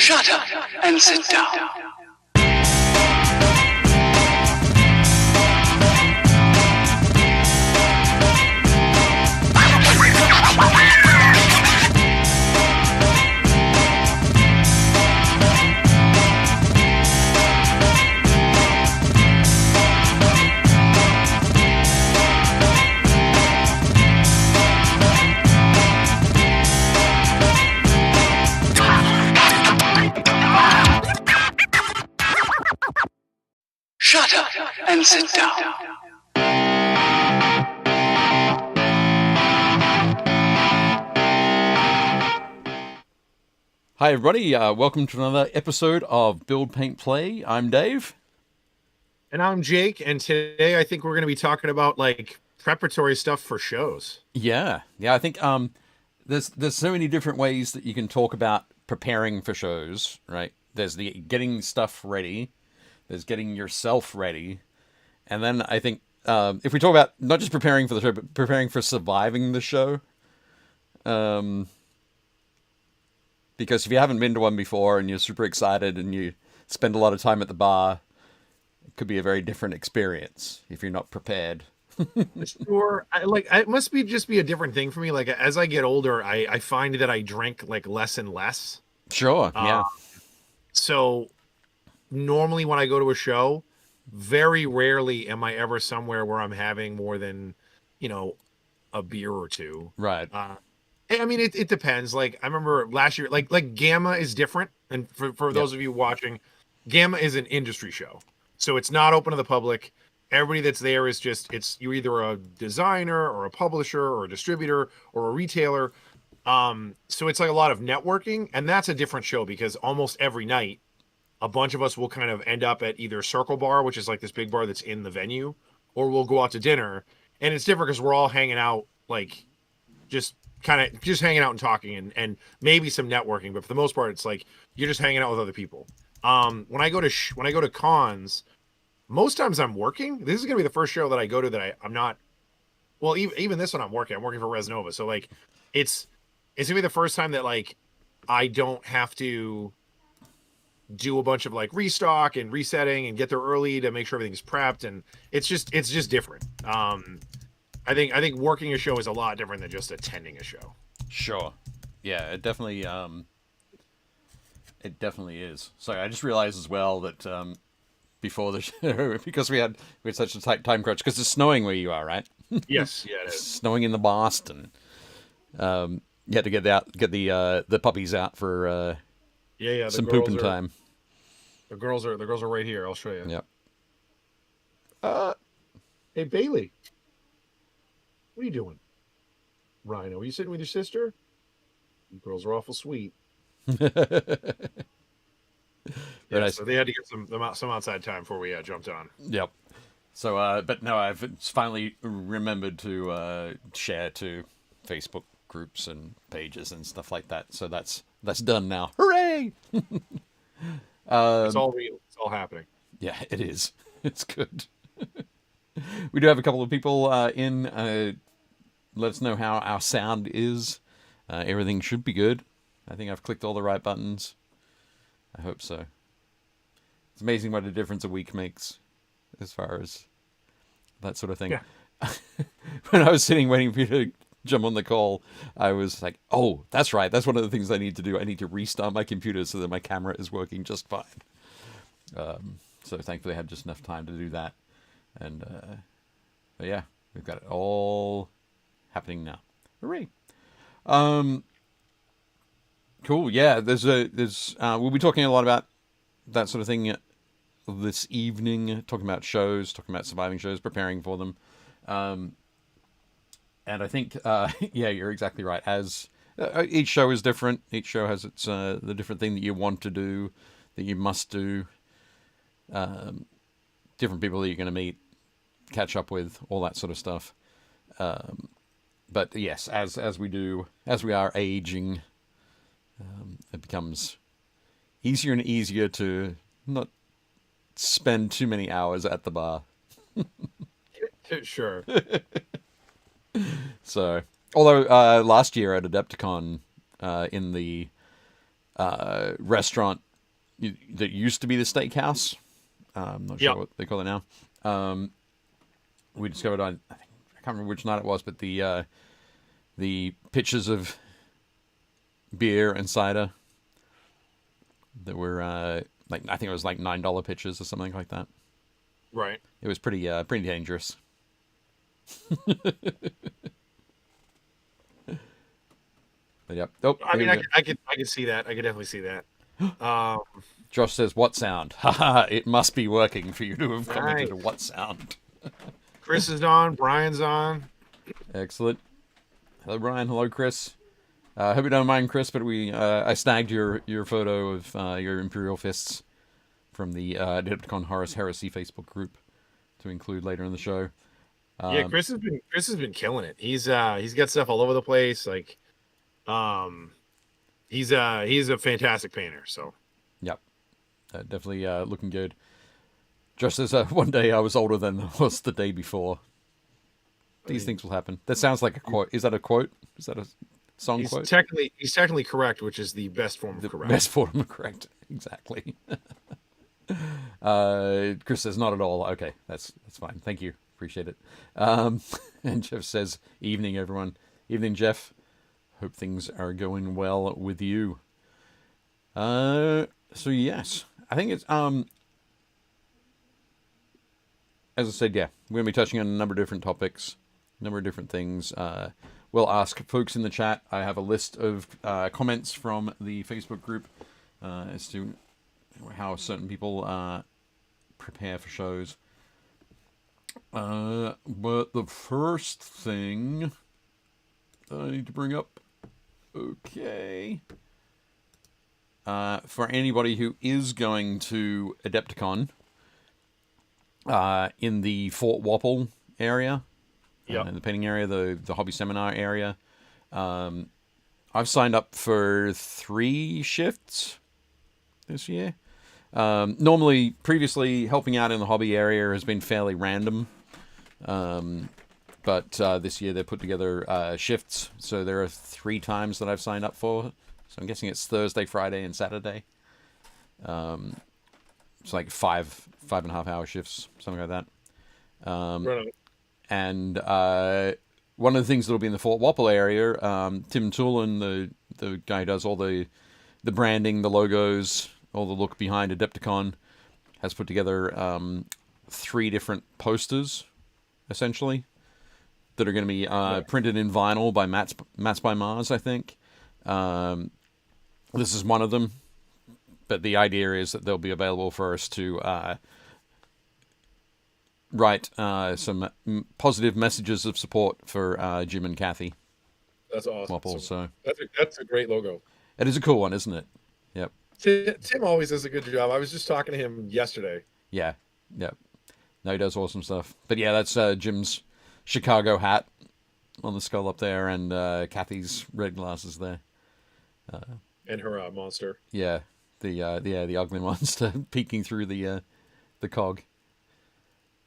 Shut up and sit down. Shut up and sit down. Hi everybody, welcome to another episode of Build, Paint, Play. I'm Dave. And I'm Jake, and today I think we're going to be talking about like preparatory stuff for shows. Yeah, I think there's so many different ways that you can talk about preparing for shows, right? There's the getting stuff ready, there's getting yourself ready, and then I think if we talk about not just preparing for the show, but preparing for surviving the show, because if you haven't been to one before and you're super excited and you spend a lot of time at the bar, it could be a very different experience if you're not prepared. Sure, it must be just be a different thing for me. Like as I get older, I find that I drink like less and less. Sure, yeah. So normally when I go to a show, very rarely am I ever somewhere where I'm having more than, a beer or two. Right. I mean, it depends. Like I remember last year, like Gamma is different, and for those of you watching, Gamma is an industry show, so it's not open to the public. Everybody that's there is you're either a designer or a publisher or a distributor or a retailer. So it's like a lot of networking, and that's a different show because almost every night, a bunch of us will kind of end up at either Circle Bar, which is like this big bar that's in the venue, or we'll go out to dinner, and it's different because we're all hanging out, like just hanging out and talking and maybe some networking, but for the most part, it's like you're just hanging out with other people. When I go to cons, most times I'm working. This is gonna be the first show that I go to that I'm not. Well, even this one I'm working for Resnova, so like it's gonna be the first time that like I don't have to do a bunch of like restock and resetting and get there early to make sure everything's prepped, and it's just different. I think working a show is a lot different than just attending a show. Sure. Yeah, it definitely is. Sorry, I just realized as well that before the show, because we had such a tight time crunch, because it's snowing where you are, right? Yes, yeah, it is. Snowing in the Boston. You had to get the puppies out for some pooping time. The girls are right here. I'll show you. Yep. Hey Bailey. What are you doing? Rhino, are you sitting with your sister? You girls are awful sweet. Nice. So they had to get some outside time before we jumped on. Yep. So, but no, I've finally remembered to share to Facebook groups and pages and stuff like that. So that's done now. Hooray! It's all real. It's all happening. Yeah, it is. It's good. We do have a couple of people in. Let us know how our sound is. Everything should be good. I think I've clicked all the right buttons. I hope so. It's amazing what a difference a week makes as far as that sort of thing. Yeah. When I was sitting waiting for you to jump on the call, I was like, oh, that's right. That's one of the things I need to do. I need to restart my computer so that my camera is working just fine. So thankfully I had just enough time to do that. And but yeah, we've got it all happening now. Hooray! Cool. Yeah, we'll be talking a lot about that sort of thing this evening. Talking about shows, talking about surviving shows, preparing for them. And I think yeah, you're exactly right. As each show is different. Each show has its the different thing that you want to do, that you must do. Different people that you're going to meet, catch up with, all that sort of stuff. But yes, as we are aging, it becomes easier and easier to not spend too many hours at the bar. Sure. So, although last year at Adepticon, in the restaurant that used to be the steakhouse. I'm not sure what they call it now. We discovered I can't remember which night it was, but the pitchers of beer and cider that were I think it was like $9 pitchers or something like that. Right. It was pretty dangerous. But yeah. Oh, I mean, I could see that. I could definitely see that. Josh says, "What sound?" Haha! It must be working for you to have commented. Nice. What sound? Chris is on. Brian's on. Excellent. Hello, Brian. Hello, Chris. Hope you don't mind, Chris, but I snagged your photo of your Imperial fists from the Adepticon Horus Heresy Facebook group to include later in the show. Yeah, Chris has been killing it. He's got stuff all over the place. Like, he's a fantastic painter. So, yep, definitely looking good. Josh says, "One day I was older than I was the day before." These things will happen. That sounds like a quote. Is that a quote? Is that a song quote? He's technically correct, which is the best form of correct. Best form of correct. Exactly. Chris says, "Not at all." Okay, that's fine. Thank you. Appreciate it. And Jeff says, "Evening, everyone. Evening, Jeff. Hope things are going well with you." So yes, I think it's as I said, yeah, we're gonna be touching on a number of different topics, a number of different things. We'll ask folks in the chat. I have a list of comments from the Facebook group as to how certain people prepare for shows. But the first thing that I need to bring up, okay, for anybody who is going to Adepticon in the Fort Wappel area, in the painting area, the hobby seminar area, I've signed up for 3 shifts this year. Normally, previously, helping out in the hobby area has been fairly random. But this year they put together shifts. So there are 3 times that I've signed up for. So I'm guessing it's Thursday, Friday, and Saturday. It's like 5.5 hour shifts, something like that. Right. And one of the things that'll be in the Fort Wappel area, Tim Toolin, the guy who does all the branding, the logos, all the look behind Adepticon, has put together 3 different posters, essentially, that are going to be printed in vinyl by Mats by Mars, I think. This is one of them, but the idea is that they'll be available for us to write some positive messages of support for Jim and Cathy. That's awesome. Wappel, so that's a great logo. It is a cool one, isn't it? Yep. Tim always does a good job. I was just talking to him yesterday. Yeah. Yep. No, he does awesome stuff. But yeah, that's Jim's Chicago hat on the skull up there, and Cathy's red glasses there. And her monster. Yeah, the ugly monster peeking through the cog.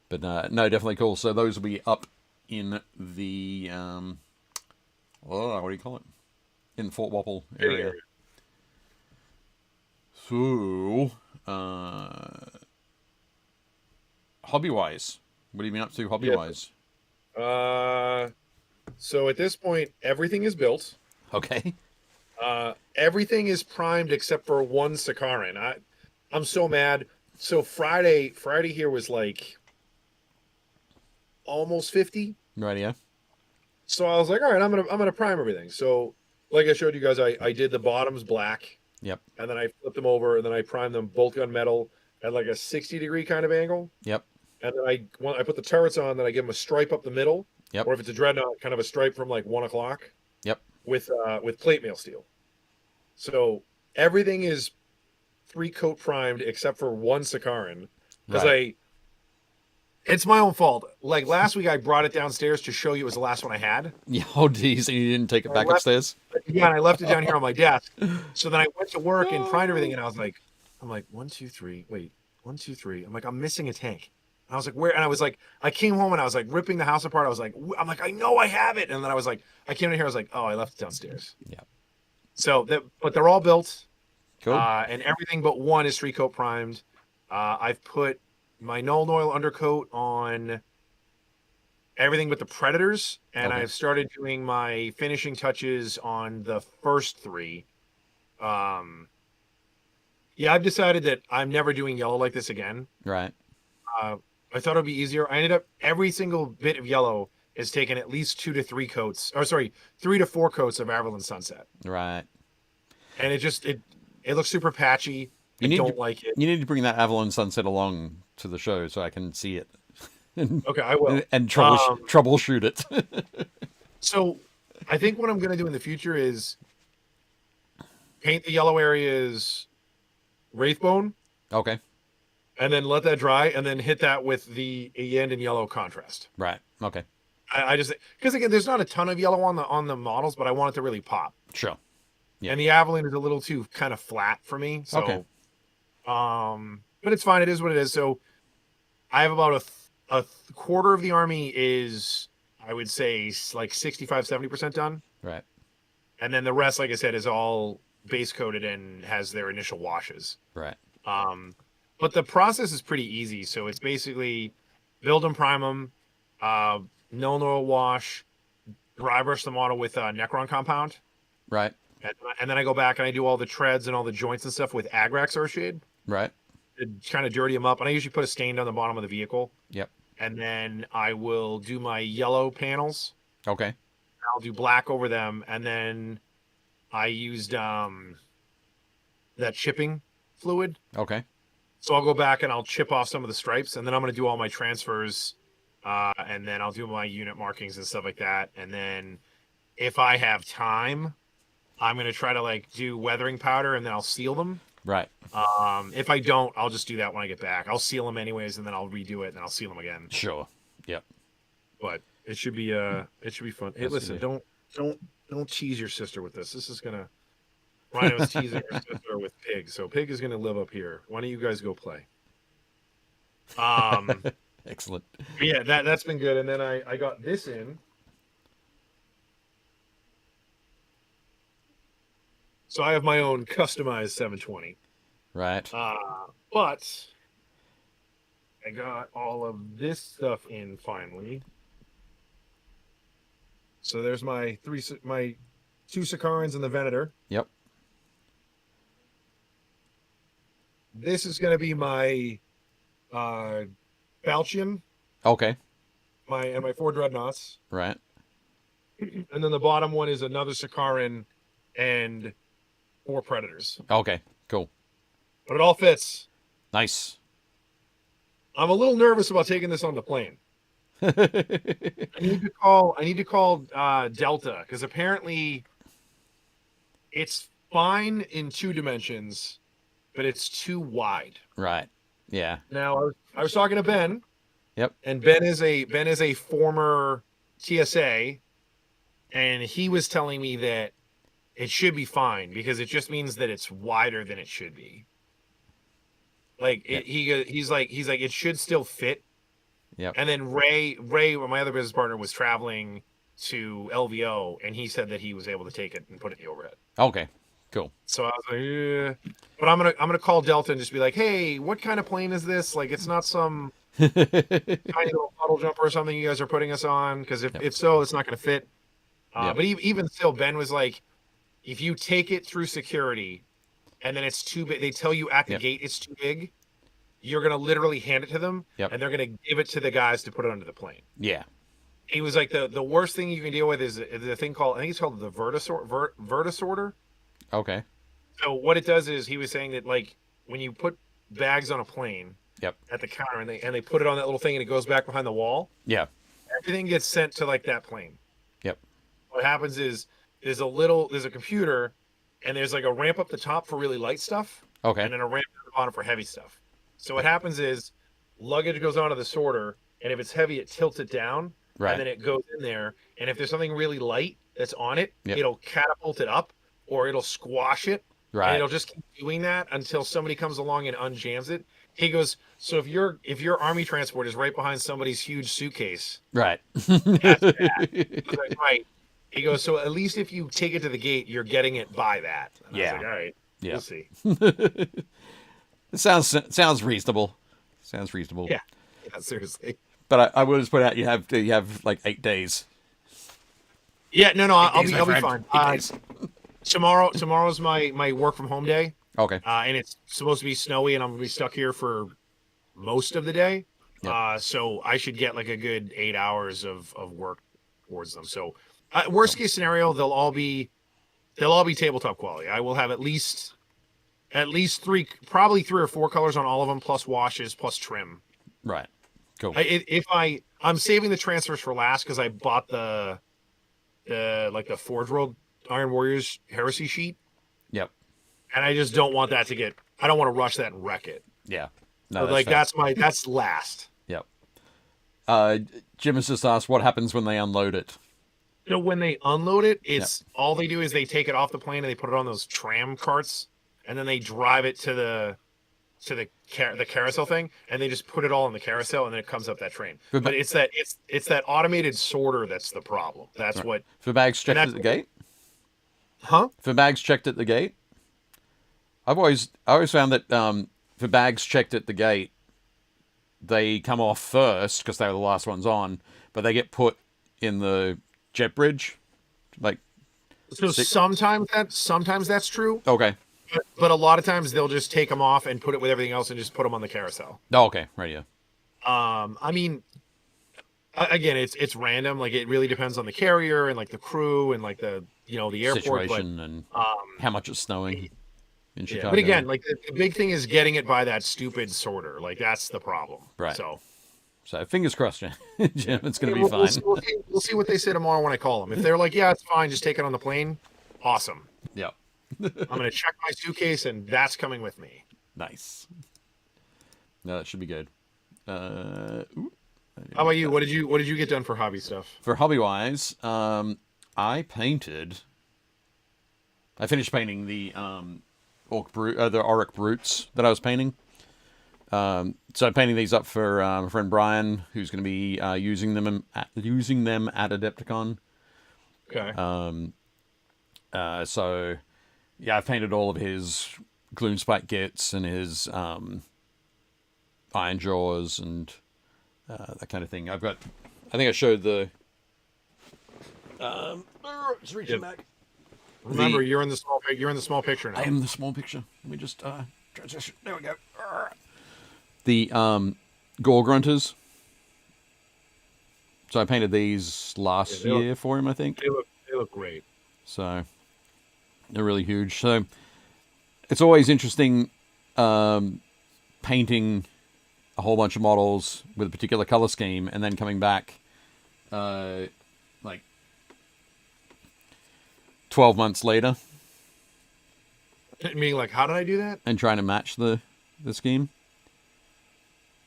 But no, definitely cool. So those will be up in the what do you call it? In the Fort Wappel area. So hobby-wise, what have you been up to hobby-wise? So at this point, everything is built. Okay. Everything is primed except for one Sakaran. I'm so mad. So Friday here was like almost 50. Right, yeah. So I was like, all right, I'm gonna prime everything. So like I showed you guys, I did the bottoms black. Yep. And then I flipped them over, and then I primed them bolt gun metal at like a 60-degree kind of angle. Yep. And then I put the turrets on, then I give them a stripe up the middle. Yep. Or if it's a dreadnought, kind of a stripe from like 1 o'clock. Yep. With plate mail steel. So everything is 3-coat primed except for one Sakaran. Because it's my own fault. Like last week I brought it downstairs to show you it was the last one I had. Yeah, oh geez, and you didn't take it back upstairs? Yeah, and I left it down here on my desk. So then I went to work and primed everything, and I was like, 1, 2, 3. Wait, 1, 2, 3. I'm like, I'm missing a tank. And I was like, where? And I was like, I came home and I was like ripping the house apart. I was like, I know I have it. And then I was like, I came in here. I was like, oh, I left it downstairs. Yeah. So but they're all built. Cool. And everything but one is 3-coat primed. I've put my Null Oil undercoat on everything but the Predators, and Okay. I've started doing my finishing touches on the first 3. Yeah, I've decided that I'm never doing yellow like this again. Right. I thought it'd be easier. I ended up every single bit of yellow is taken at least 2 to 3 coats, or sorry, 3 to 4 coats of Averland Sunset, Right. and it looks super patchy. I don't like it. You need to bring that Avalon Sunset along to the show so I can see it and, Okay, I will. and troubleshoot it. So I think what I'm going to do in the future is paint the yellow areas Wraithbone, Okay. and then let that dry, and then hit that with the Yen and yellow contrast. Right. Okay. I just, because again, there's not a ton of yellow on the models, but I want it to really pop. Sure. Yeah. And the Avalon is a little too kind of flat for me. So, Okay. But it's fine. It is what it is. So I have about a quarter of the army is, I would say, like 65, 70% done. Right. And then the rest, like I said, is all base coated and has their initial washes. Right. But the process is pretty easy. So it's basically build and prime them, no oil wash, dry brush the model with Necron compound. Right. And then I go back and I do all the treads and all the joints and stuff with Agrax Earthshade Right. to kind of dirty them up. And I usually put a stain down the bottom of the vehicle. Yep. And then I will do my yellow panels. Okay. I'll do black over them. And then I used that chipping fluid. Okay. So I'll go back and I'll chip off some of the stripes. And then I'm going to do all my transfers. And then I'll do my unit markings and stuff like that. And then if I have time, I'm going to try to like do weathering powder and then I'll seal them. Right. If I don't, I'll just do that when I get back. I'll seal them anyways, and then I'll redo it, and then I'll seal them again. Sure. Yep. But it should be fun. Hey, listen, don't tease your sister with this. This is gonna. Ryan was teasing her sister with Pig, so Pig is gonna live up here. Why don't you guys go play? Excellent. Yeah, that's been good. And then I got this in. So I have my own customized 720. Right. But I got all of this stuff in finally. So there's my 2 Sicarans and the Venator. Yep. This is going to be my Falchion, Okay. my 4 Dreadnoughts. Right. And then the bottom one is another Sicaran and 4 Predators. Okay. Cool. But it all fits. Nice. I'm a little nervous about taking this on the plane. I need to call Delta, because apparently it's fine in 2 dimensions, but it's too wide. Right. Yeah. Now I was talking to Ben. Yep. And Ben is a former TSA, and he was telling me that it should be fine because it just means that it's wider than it should be. Like he's like it should still fit. Yep. And then Ray, my other business partner, was traveling to LVO, and he said that he was able to take it and put it in the overhead. Okay. Cool. So I was like, yeah. But I'm gonna call Delta and just be like, hey, what kind of plane is this? Like, it's not some tiny little puddle jumper or something you guys are putting us on, because if so, it's not gonna fit. But even still, Ben was like, if you take it through security and then it's too big, they tell you at the gate it's too big, you're going to literally hand it to them, and they're going to give it to the guys to put it under the plane. Yeah. He was like, the worst thing you can deal with is the thing called, I think it's called the vertisorter. Okay. So what it does is, he was saying that, like, when you put bags on a plane at the counter and they put it on that little thing and it goes back behind the wall, everything gets sent to, like, that plane. Yep. What happens is there's a computer, and there's like a ramp up the top for really light stuff. Okay. And then a ramp at the bottom for heavy stuff. So what happens is luggage goes onto the sorter, and if it's heavy, it tilts it down, and then it goes in there. And if there's something really light that's on it, it'll catapult it up, or it'll squash it. Right. And it'll just keep doing that until somebody comes along and unjams it. He goes, so if your army transport is right behind somebody's huge suitcase, right. that's bad. I was like, right. He goes, so at least if you take it to the gate, you're getting it by that. And I was like, all right. Yeah. We'll see. It sounds reasonable. Sounds reasonable. Yeah, seriously. But I will just put out you have like 8 days. Yeah, no, I'll days, be my friend. fine. 8 days. Tomorrow's my work from home day. Okay. And it's supposed to be snowy, and I'm gonna be stuck here for most of the day. Yep. So I should get like a good 8 hours of work towards them. So, worst case scenario, they'll all be tabletop quality. I will have at least three, probably 3 or 4 colors on all of them, plus washes, plus trim. Right. Cool. I'm saving the transfers for last because I bought the Forge World Iron Warriors Heresy sheet. Yep. And I just don't want that to get. I don't want to rush that and wreck it. Yeah. No, So, that's fair. that's last. Yep. Jim has just asked what happens when they unload it. So when they unload it, it's all they do is they take it off the plane and they put it on those tram carts, and then they drive it to the carousel thing, and they just put it all in the carousel, and then it comes up that train. But it's that automated sorter that's the problem. That's right. What for bags checked at the gate. Huh? For bags checked at the gate. I always found that for bags checked at the gate, they come off first because they were the last ones on, but they get put in the jet bridge. Like, so sometimes that's true. Okay. But a lot of times they'll just take them off and put it with everything else and just put them on the carousel. Oh, okay. Right. Yeah. I mean, again, it's random. Like, it really depends on the carrier and like the crew and like the airport situation, and how much it's snowing in Chicago. But again, like the big thing is getting it by that stupid sorter. Like, that's the problem. Right. So fingers crossed, Jim. It's going to be fine. We'll see what they say tomorrow when I call them. If they're like, yeah, it's fine, just take it on the plane. Awesome. Yep. I'm going to check my suitcase, and that's coming with me. Nice. No, that should be good. How about you? What did you get done for hobby stuff? For hobby wise, I finished painting the the Auric Brutes that I was painting. So I'm painting these up for my friend Brian, who's going to be using them at Adepticon. Okay. So yeah, I've painted all of his Gloomspike Gits and his Iron Jaws and that kind of thing. I think I showed the. Just reaching back. Remember, you're in the small picture now. I am the small picture. Let me just transition. There we go. The Gore Grunters. So I painted these last year for him, I think. They look great. So they're really huge. So it's always interesting painting a whole bunch of models with a particular color scheme and then coming back like 12 months later. Meaning, like, how did I do that? And trying to match the scheme.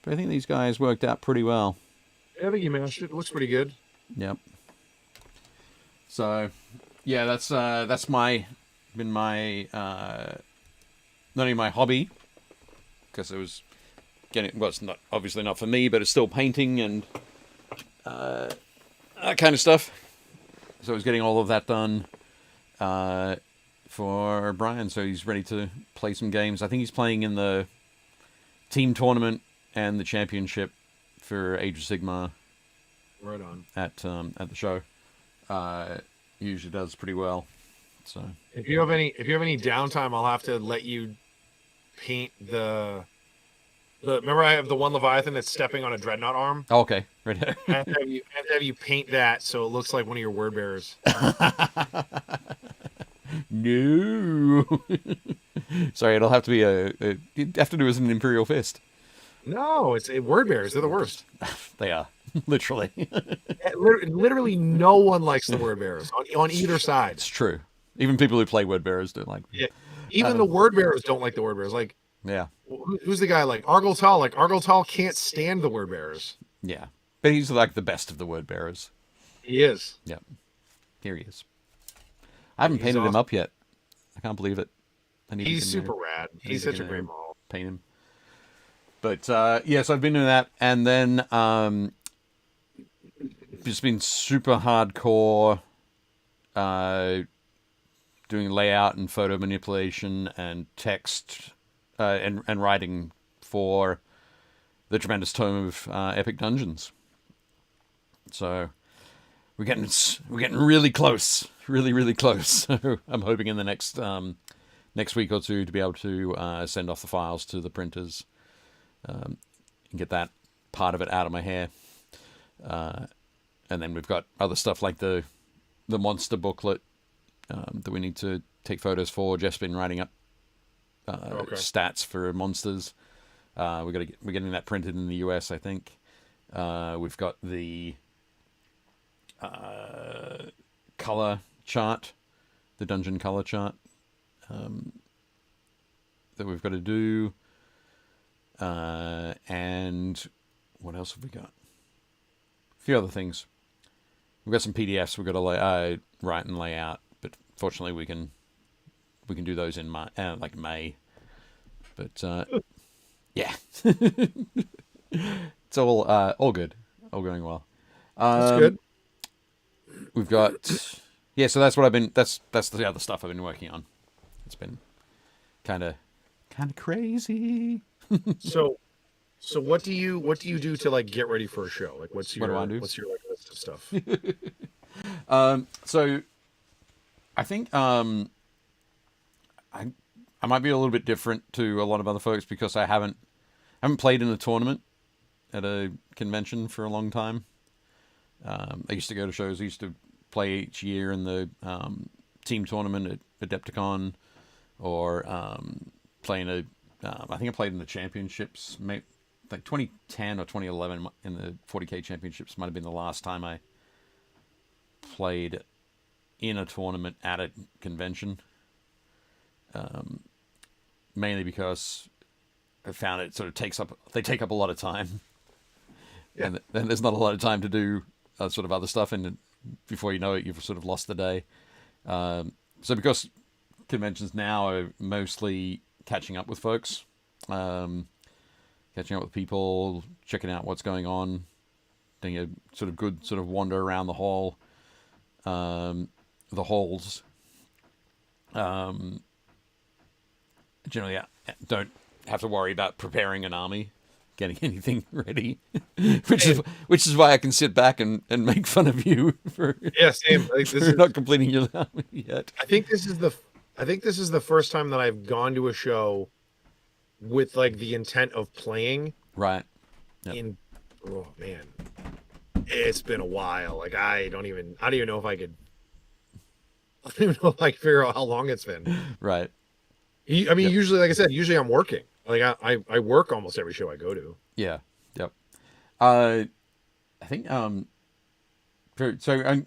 But I think these guys worked out pretty well. Yeah, I think you matched it. It looks pretty good. Yep. So, yeah, that's been my not only my hobby, because it was it's not obviously not for me, but it's still painting and that kind of stuff. So I was getting all of that done for Brian, so he's ready to play some games. I think he's playing in the team tournament and the championship for Age of Sigmar. Right on. At the show. He usually does pretty well. So if you have any downtime, I'll have to let you paint the remember I have the one Leviathan that's stepping on a dreadnought arm? Oh, okay. Right there. I have to have you paint that so it looks like one of your word bearers. No. Sorry, it'll have to be you'd have to do as an Imperial Fist. No, it's word bearers. They're the worst. They are. Literally. Literally no one likes the word bearers on either side. It's true. Even people who play word bearers don't like them. Yeah. Even the word bearers don't like the word bearers. Like, yeah. Who's the guy like Argyle? Like, Argyle can't stand the word bearers. Yeah. But he's like the best of the word bearers. He is. Yep. Here he is. I haven't painted him up yet. I can't believe it. He's super rad. He's such a great model. Paint him. But yes, I've been doing that, and then just been super hardcore doing doing layout and photo manipulation and text and writing for the tremendous tome of Epic Dungeons. So we're getting really close, really close. So I'm hoping in the next week or two to be able to send off the files to the printers and get that part of it out of my hair. And then we've got other stuff like the monster booklet that we need to take photos for. Jeff's been writing up stats for monsters. We're getting that printed in the US, I think. We've got the color chart, the dungeon color chart that we've got to do. And what else have we got? A few other things. We've got some PDFs we've got to write and lay out, but fortunately we can do those in May. But yeah, it's all good, all going well. That's good. We've got so that's what I've been. That's the other stuff I've been working on. It's been kind of crazy. So what do you do to like get ready for a show? Like what's your list of stuff? So I think I might be a little bit different to a lot of other folks because I haven't played in a tournament at a convention for a long time. I used to go to shows. I used to play each year in the team tournament at Adepticon, or I think I played in the championships, like 2010 or 2011 in the 40K championships might have been the last time I played in a tournament at a convention. Mainly because I found it sort of they take up a lot of time. Yeah. And then there's not a lot of time to do sort of other stuff, and before you know it, you've sort of lost the day. So because conventions now are mostly catching up with folks, catching up with people, checking out what's going on, doing a sort of good sort of wander around the hall, the halls. Generally, I don't have to worry about preparing an army, getting anything ready, which is why I can sit back and make fun of you for same. Like, for not completing your army yet. I think this is the first time that I've gone to a show with like the intent of playing. Right. Yep. Oh man, it's been a while. Like I don't even know if I could. I don't even know if I can figure out how long it's been. Right. I mean, Usually, like I said, I'm working. Like I work almost every show I go to. Yeah. Yep. I think so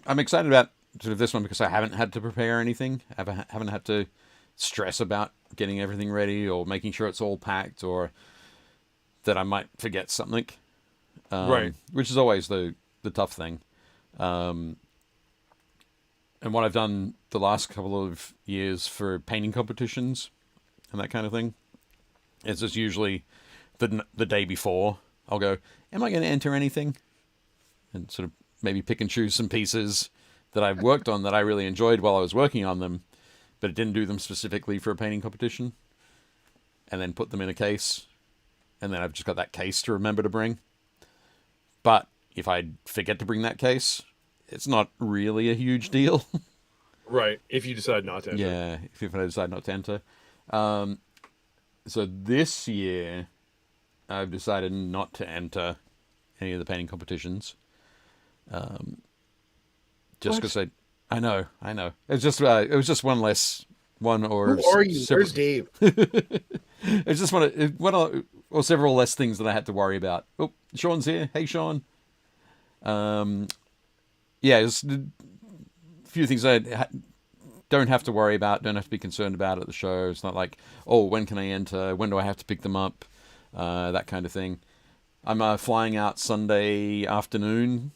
I'm excited about sort of this one because I haven't had to prepare anything. I haven't had to stress about getting everything ready or making sure it's all packed or that I might forget something. Right. Which is always the tough thing. And what I've done the last couple of years for painting competitions and that kind of thing is just usually the day before I'll go, am I going to enter anything? And sort of maybe pick and choose some pieces that I've worked on that I really enjoyed while I was working on them, but didn't do them specifically for a painting competition, and then put them in a case, and then I've just got that case to remember to bring. But if I forget to bring that case, it's not really a huge deal. Right, if you decide not to enter. Yeah, if I decide not to enter. So this year, I've decided not to enter any of the painting competitions. Just because I know. It was just one less one or. Who are you? Where's Dave? It's just one or several less things that I had to worry about. Oh, Sean's here. Hey, Sean. Just a few things I don't have to worry about, don't have to be concerned about at the show. It's not like, oh, when can I enter? When do I have to pick them up? That kind of thing. I'm flying out Sunday afternoon,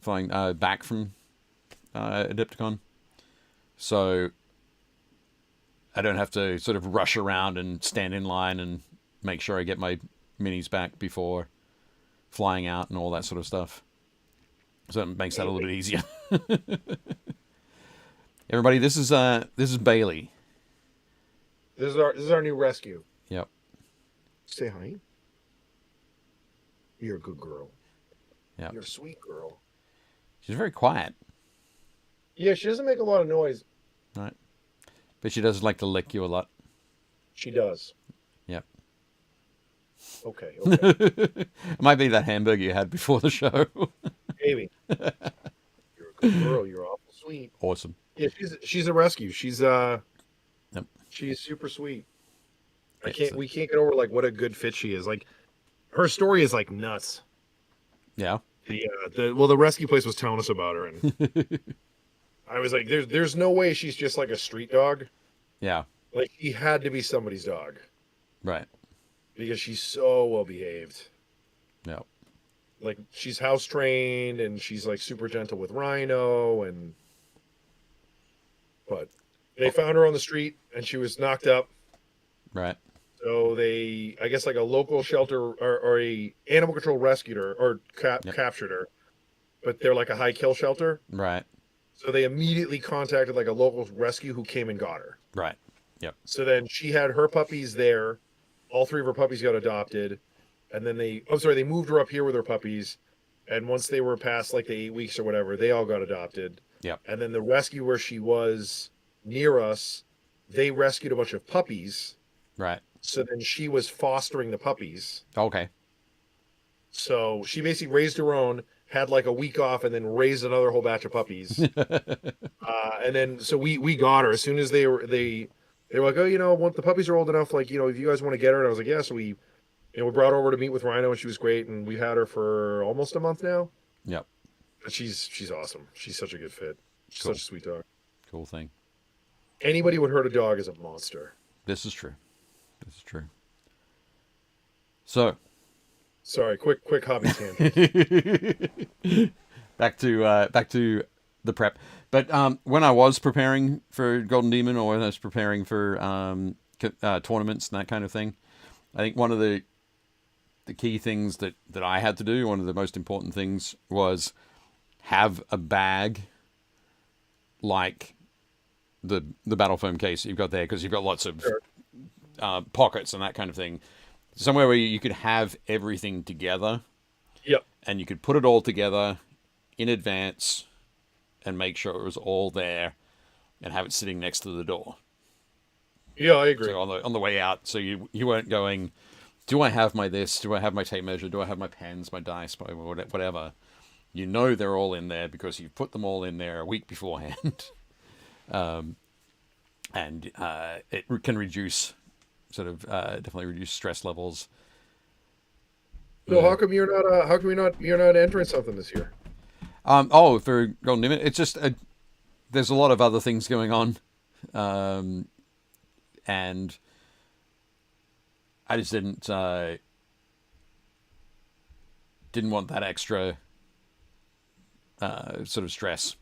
flying back from Adepticon. So I don't have to sort of rush around and stand in line and make sure I get my minis back before flying out and all that sort of stuff. So it makes that a little bit easier. Everybody, this is Bailey. This is our new rescue. Yep. Say hi. You're a good girl. Yep. You're a sweet girl. She's very quiet. Yeah, she doesn't make a lot of noise. Right. But she does like to lick you a lot. She does. Yep. Okay. It might be that hamburger you had before the show. Maybe. You're a good girl. You're awful sweet. Awesome. Yeah, she's a rescue. She's Yep. she's super sweet. Yeah, We can't get over like what a good fit she is. Like her story is like nuts. Yeah. The rescue place was telling us about her, and I was like, there's no way she's just like a street dog. Yeah. Like she had to be somebody's dog Right. because she's so well behaved. Yep. Like she's house trained and she's like super gentle with Rhino, but they found her on the street and she was knocked up. Right. So they, I guess, like a local shelter or a animal control rescued her or captured her, but they're like a high kill shelter. Right. So they immediately contacted like a local rescue who came and got her. Right. Yep. So then she had her puppies there. All three of her puppies got adopted, and then they moved her up here with her puppies. And once they were past like the 8 weeks or whatever, they all got adopted. Yep. And then the rescue where she was near us, they rescued a bunch of puppies. Right. So then she was fostering the puppies. Okay. So she basically raised her own, had like a week off, and then raised another whole batch of puppies. And then so we got her as soon as they were like, oh, once the puppies are old enough, like, if you guys want to get her. And I was like, yeah. So we brought her over to meet with Rhino, and she was great. And we've had her for almost a month now. Yep. But she's awesome. She's such a good fit. She's Cool. such a sweet dog. Cool thing. Anybody would hurt a dog is a monster. This is true. This is true. So. Sorry, quick hobby tangent. back to the prep. But when I was preparing for Golden Demon, or when I was preparing for tournaments and that kind of thing, I think one of the key things that I had to do, one of the most important things, was have a bag like the battle foam case you've got there, because you've got lots of pockets and that kind of thing. Somewhere where you could have everything together. Yep. And you could put it all together in advance and make sure it was all there and have it sitting next to the door. Yeah, I agree. So on the way out, so you weren't going, do I have my this? Do I have my tape measure? Do I have my pens, my dice, my whatever? You know they're all in there because you've put them all in there a week beforehand. And it can reduce, definitely reduce stress levels. So how come you're not entering something this year? For Golden Demon, it's just there's a lot of other things going on, and I just didn't want that extra sort of stress.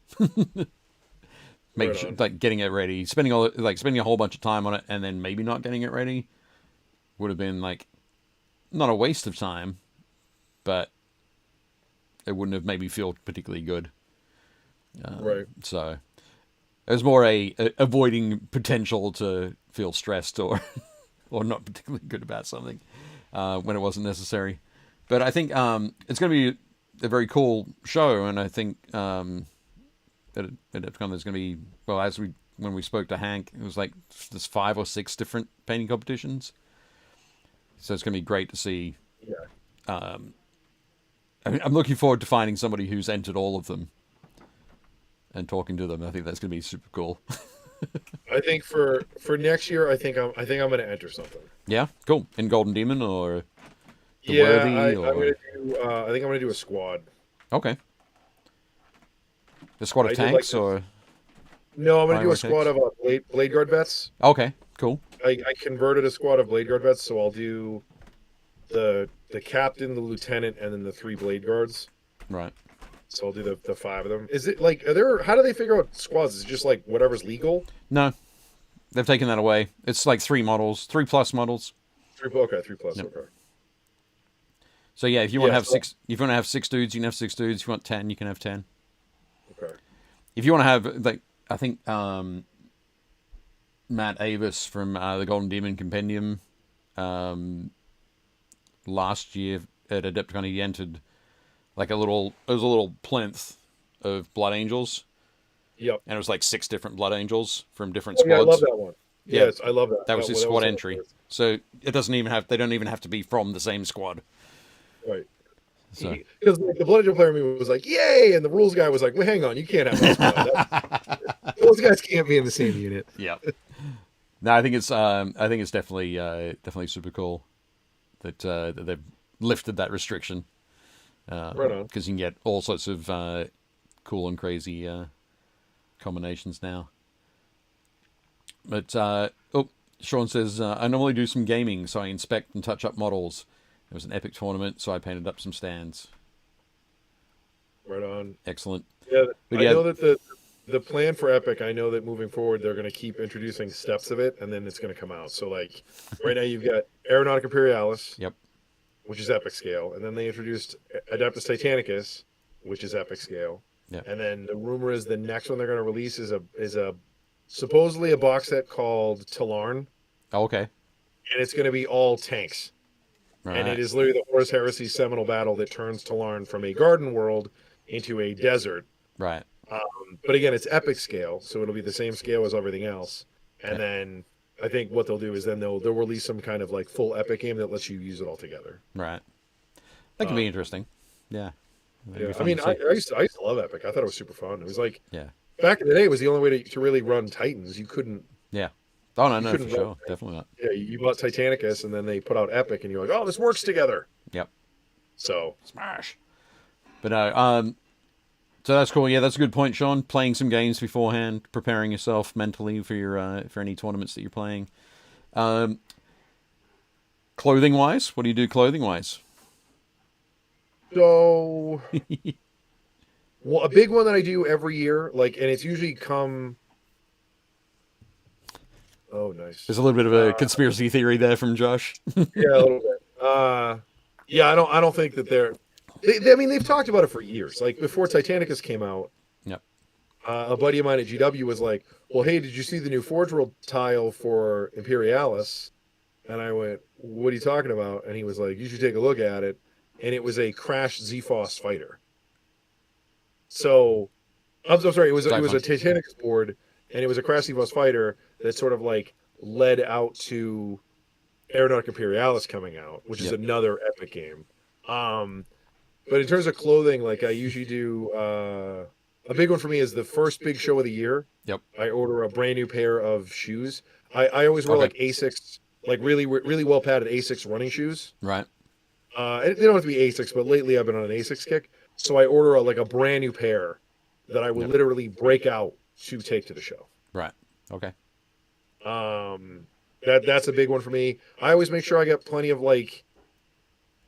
Like getting it ready, spending a whole bunch of time on it, and then maybe not getting it ready would have been like not a waste of time, but it wouldn't have made me feel particularly good. Right. So it was more a avoiding potential to feel stressed or not particularly good about something when it wasn't necessary. But I think it's going to be a very cool show, and I think that there's going to be, well, when we spoke to Hank, it was like there's 5 or 6 different painting competitions. So it's going to be great to see. Yeah. I'm looking forward to finding somebody who's entered all of them and talking to them. I think that's going to be super cool. I think for next year, I think I'm going to enter something. Yeah, cool. In Golden Demon or the yeah, Worthy? I'm going to do. I think I'm going to do a squad. Okay. The squad of tanks or? No, I'm going to do a squad of Blade Guard vets. Okay, cool. I converted a squad of Blade Guard vets, so I'll do the captain, the lieutenant, and then the 3 Blade Guards. Right. So I'll do the 5 of them. Is it like how do they figure out squads? Is it just like whatever's legal? No, they've taken that away. It's like 3 models, 3+ models. 3+, Yep. okay. So yeah, if you want to have 6, if you want to have 6 dudes, you can have 6 dudes. If you want 10, you can have 10. Okay. If you want to have like I think Matt Avis from the Golden Demon Compendium last year at Adepticon, he entered like it was a little plinth of Blood Angels. Yep. And it was like 6 different Blood Angels from different Oh, yeah, I squads. love that one. Yeah, Yes, I love that. That was his squad that entry. So it doesn't even have. They don't even have to be from the same squad. Right. So Because the Blood Angel player in me was like, "Yay!" and the rules guy was like, "Well, hang on, you can't have that squad. Those guys can't be in the same unit." yeah. No, I think it's definitely super cool that that they've lifted that restriction. Right on. Because you can get all sorts of cool and crazy combinations now. But Sean says I normally do some gaming, so I inspect and touch up models. It was an epic tournament, so I painted up some stands. Right on. Excellent. Yeah, But I know that the plan for Epic, I know that moving forward they're going to keep introducing steps of it, and then it's going to come out. So like right now you've got Aeronautica Imperialis, Yep. which is epic scale, and then they introduced Adeptus Titanicus, which is epic scale. Yeah. And then the rumor is the next one they're going to release is a supposedly a box set called Talarn, Oh, okay. and it's going to be all tanks. Right. And it is literally the Horus Heresy's seminal battle that turns Talarn from a garden world into a desert. Right. But again, it's epic scale, so it'll be the same scale as everything else. And then I think what they'll do is then they'll release some kind of like full epic game that lets you use it all together. Right. That could be interesting. Yeah. Yeah. I mean, I used to love Epic. I thought it was super fun. It was like back in the day, it was the only way to really run Titans. You couldn't. Yeah. Oh no, for couldn't sure, definitely not. Yeah, you bought Titanicus, and then they put out Epic, and you're like, oh, this works together. Yep. So smash. But no, so that's cool. Yeah, that's a good point, Sean. Playing some games beforehand, preparing yourself mentally for your for any tournaments that you're playing. Clothing wise, what do you do clothing wise? So, well, a big one that I do every year, like, and it's usually come. Oh, nice. There's a little bit of a conspiracy theory there from Josh. Yeah, a little bit. Yeah, I don't think that they're. I mean, they've talked about it for years. Like before Titanicus came out. Yep. A buddy of mine at GW was like, "Well, hey, did you see the new Forge World tile for Imperialis?" And I went, "What are you talking about?" And he was like, "You should take a look at it." And it was a Crash Zephos fighter. So, I'm so sorry. It was a Titanicus board, and it was a Crash Zephos fighter that sort of like led out to Aeronautica Imperialis coming out, which is another epic game. But in terms of clothing, like I usually do, a big one for me is the first big show of the year. Yep. I order a brand new pair of shoes. I always wear like Asics, like really well padded Asics running shoes. Right. They don't have to be Asics, but lately I've been on an Asics kick. So I order a brand new pair that I will literally break out to take to the show. Right. Okay. That's a big one for me. I always make sure I get plenty of like.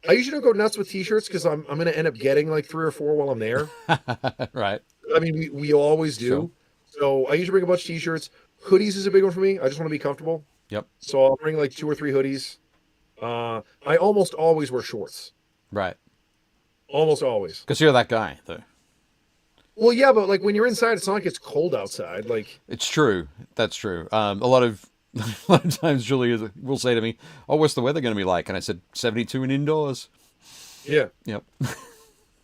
I usually don't go nuts with T-shirts because I'm going to end up getting like 3 or 4 while I'm there. Right. I mean, we always do. Sure. So I usually bring a bunch of T-shirts. Hoodies is a big one for me. I just want to be comfortable. Yep. So I'll bring like 2 or 3 hoodies. I almost always wear shorts. Right. Almost always. Because you're that guy, though. Well, yeah, but like when you're inside, it's not like it's cold outside. Like it's true. That's true. A lot of times Julia will say to me, "Oh, what's the weather going to be like?" And I said, 72 and indoors. Yeah. Yep.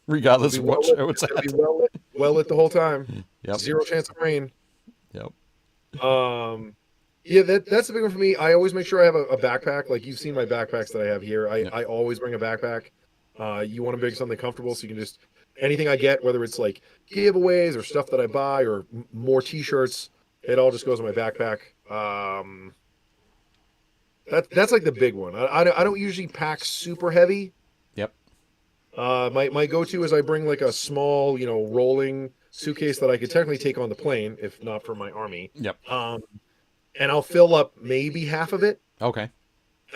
Regardless of what show it's at. It'll be well lit the whole time. Yep. 0 chance of rain. Yep. Yeah, that's the big one for me. I always make sure I have a backpack. Like you've seen my backpacks that I have here. I always bring a backpack. You want to bring something comfortable so you can just anything I get, whether it's like giveaways or stuff that I buy or more T-shirts, it all just goes in my backpack. That's like the big one. I don't usually pack super heavy. Yep. My go-to is I bring like a small, rolling suitcase that I could technically take on the plane, if not for my army. Yep. And I'll fill up maybe half of it. Okay.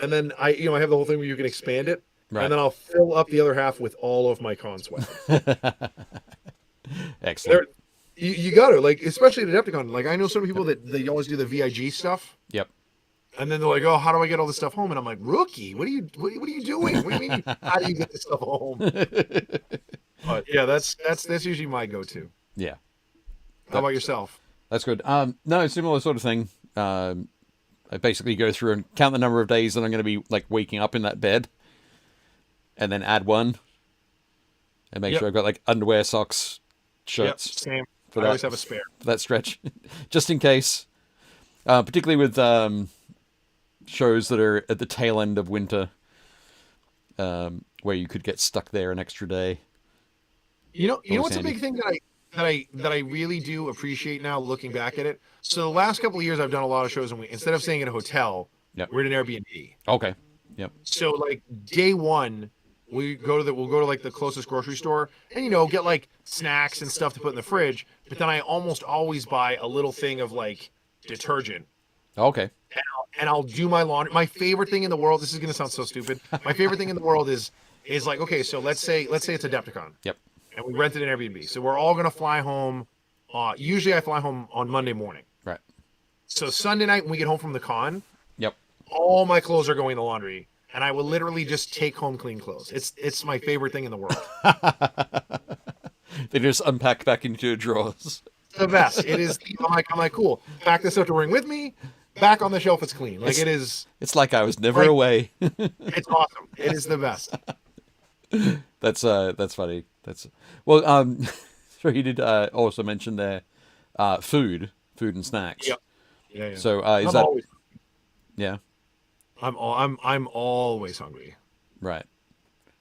And then I have the whole thing where you can expand it. Right. And then I'll fill up the other half with all of my con swag. Excellent. You got to, like, especially at Adepticon. Like, I know some people that they always do the VIG stuff. Yep. And then they're like, "Oh, how do I get all this stuff home?" And I'm like, "Rookie, what are you doing? What do you mean? How do you get this stuff home?" But yeah, that's usually my go-to. Yeah. How about yourself? That's good. No, similar sort of thing. I basically go through and count the number of days that I'm going to be like waking up in that bed, and then add one, and make sure I've got like underwear, socks, shirts. Same. For I that, always have a spare. for that stretch, just in case. Particularly with shows that are at the tail end of winter, where you could get stuck there an extra day. You know Always what's handy. a big thing that I really do appreciate now looking back at it. So the last couple of years I've done a lot of shows and instead of staying at a hotel, Yep. we're in an Airbnb. Okay. Yep. So like day one, we'll go to like the closest grocery store and get like snacks and stuff to put in the fridge. But then I almost always buy a little thing of like detergent. Okay. And I'll do my laundry. My favorite thing in the world. This is gonna sound so stupid. My favorite thing in the world is like, okay, so let's say it's Adepticon. Yep. And we rented an Airbnb. So we're all gonna fly home. Usually I fly home on Monday morning. Right. So Sunday night when we get home from the con, Yep. all my clothes are going in the laundry, and I will literally just take home clean clothes. It's my favorite thing in the world. They just unpack back into your drawers. The best. It is. I'm like, cool. Pack this up to bring with me. Back on the shelf, it's clean. Like it is. It's like I was never Like- away. It's awesome. It is the best. That's funny. So you did also mention there, food and snacks. Yep. Yeah. So is I'm that always, yeah, I'm always hungry. right,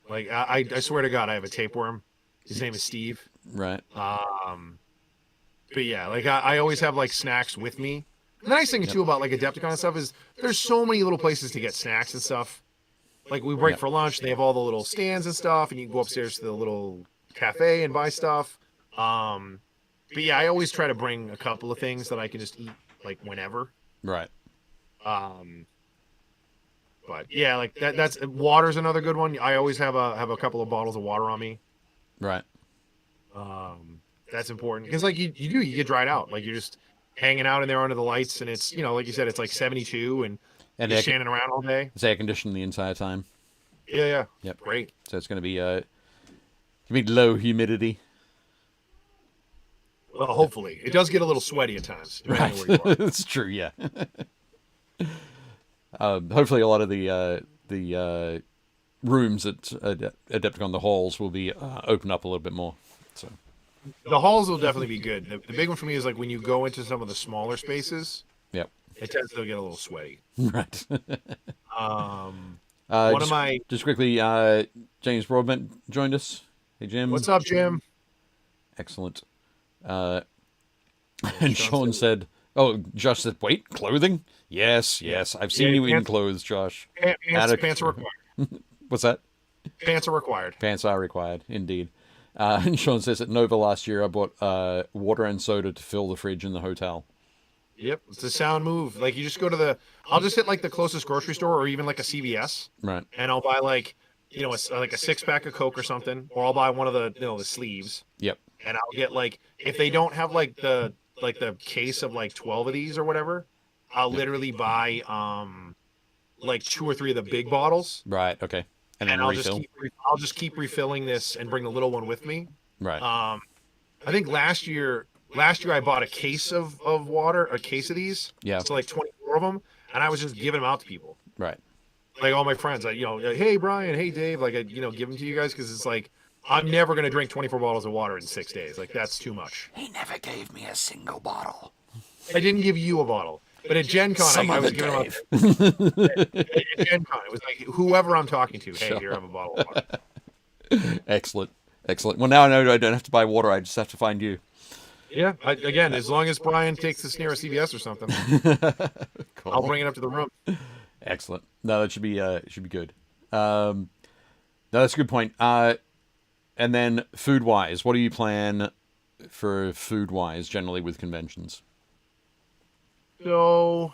Like I swear to God, I have a tapeworm. His name is Steve. right, But yeah, like I always have like snacks with me. The nice thing too about like Adepticon and stuff is there's so many little places to get snacks and stuff. Like we break Yep. for lunch, they have all the little stands and stuff, and you can go upstairs to the little cafe and buy stuff. But yeah, I always try to bring a couple of things that I can just eat like whenever. right. But yeah, like that's water's another good one. I always have a couple of bottles of water on me. Right. That's important because like you get dried out. Like you're just hanging out in there under the lights, and it's like you said, it's like 72, and And you're standing around all day. it's air conditioned the entire time, Yeah. Yep. Great. so it's going to be low humidity. Well, hopefully it does get a little sweaty at times. Depending on where you are. It's true, yeah. Hopefully, a lot of the rooms at Adepticon, the halls, will be opened up a little bit more. So The halls will definitely be good. The big one for me is like when you go into some of the smaller spaces, yep, it tends to get a little sweaty. right. One just, of my just quickly, James Broadbent joined us. Hey, Jim. what's up, Jim? Excellent. And Sean said, "Oh, Josh said, wait, clothing? Yes. I've seen you in pants- clothes, Josh. Pants are required. What's that? Pants are required. Pants are required, indeed." And Sean says, at Nova last year, I bought water and soda to fill the fridge in the hotel. Yep, it's a sound move. Like you just go to I'll just hit like the closest grocery store or even like a CVS, Right. and I'll buy like like a 6-pack of Coke or something, or I'll buy one of the the sleeves, Yep. and I'll get like if they don't have like the case of like 12 of these or whatever, I'll literally buy like 2 or 3 of the big bottles, Right. Okay. And then and refill. I'll just keep refilling this and bring the little one with me. Right. I think last year I bought a case of water, a case of these. Yeah. So like 24 of them, and I was just giving them out to people. Right. Like all my friends, hey Brian, hey Dave, like give them to you guys because it's like I'm never gonna drink 24 bottles of water in 6 days. Like that's too much. He never gave me a single bottle. I didn't give you a bottle, but at Gen Con, I was giving them out. At Gen Con, it was like whoever I'm talking to, hey, here, have a bottle of water. Excellent. Well, now I know I don't have to buy water. I just have to find you. Yeah, again, as long as Brian takes this near a CVS or something, Cool. I'll bring it up to the room. Excellent. No, that should be good. No, that's a good point. And then food wise, what do you plan for food wise generally with conventions? So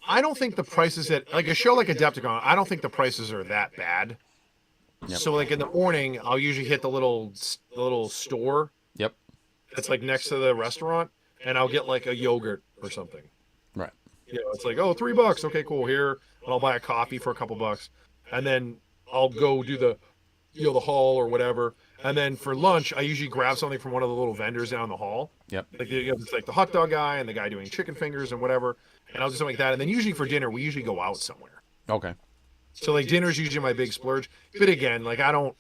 I don't think the prices at like a show like Adepticon, I don't think the prices are that bad. Yep. So like in the morning, I'll usually hit the little store Yep. that's like next to the restaurant, and I'll get like a yogurt or something. Right. It's like, oh, $3. Okay, cool. Here, and I'll buy a coffee for a couple bucks, and then I'll go do the the hall or whatever, And then for lunch, I usually grab something from one of the little vendors down the hall. Yep. Like it's like the hot dog guy and the guy doing chicken fingers and whatever. And I'll do something like that. And then usually for dinner, we usually go out somewhere. Okay. So like dinner's usually my big splurge. But again, like I'm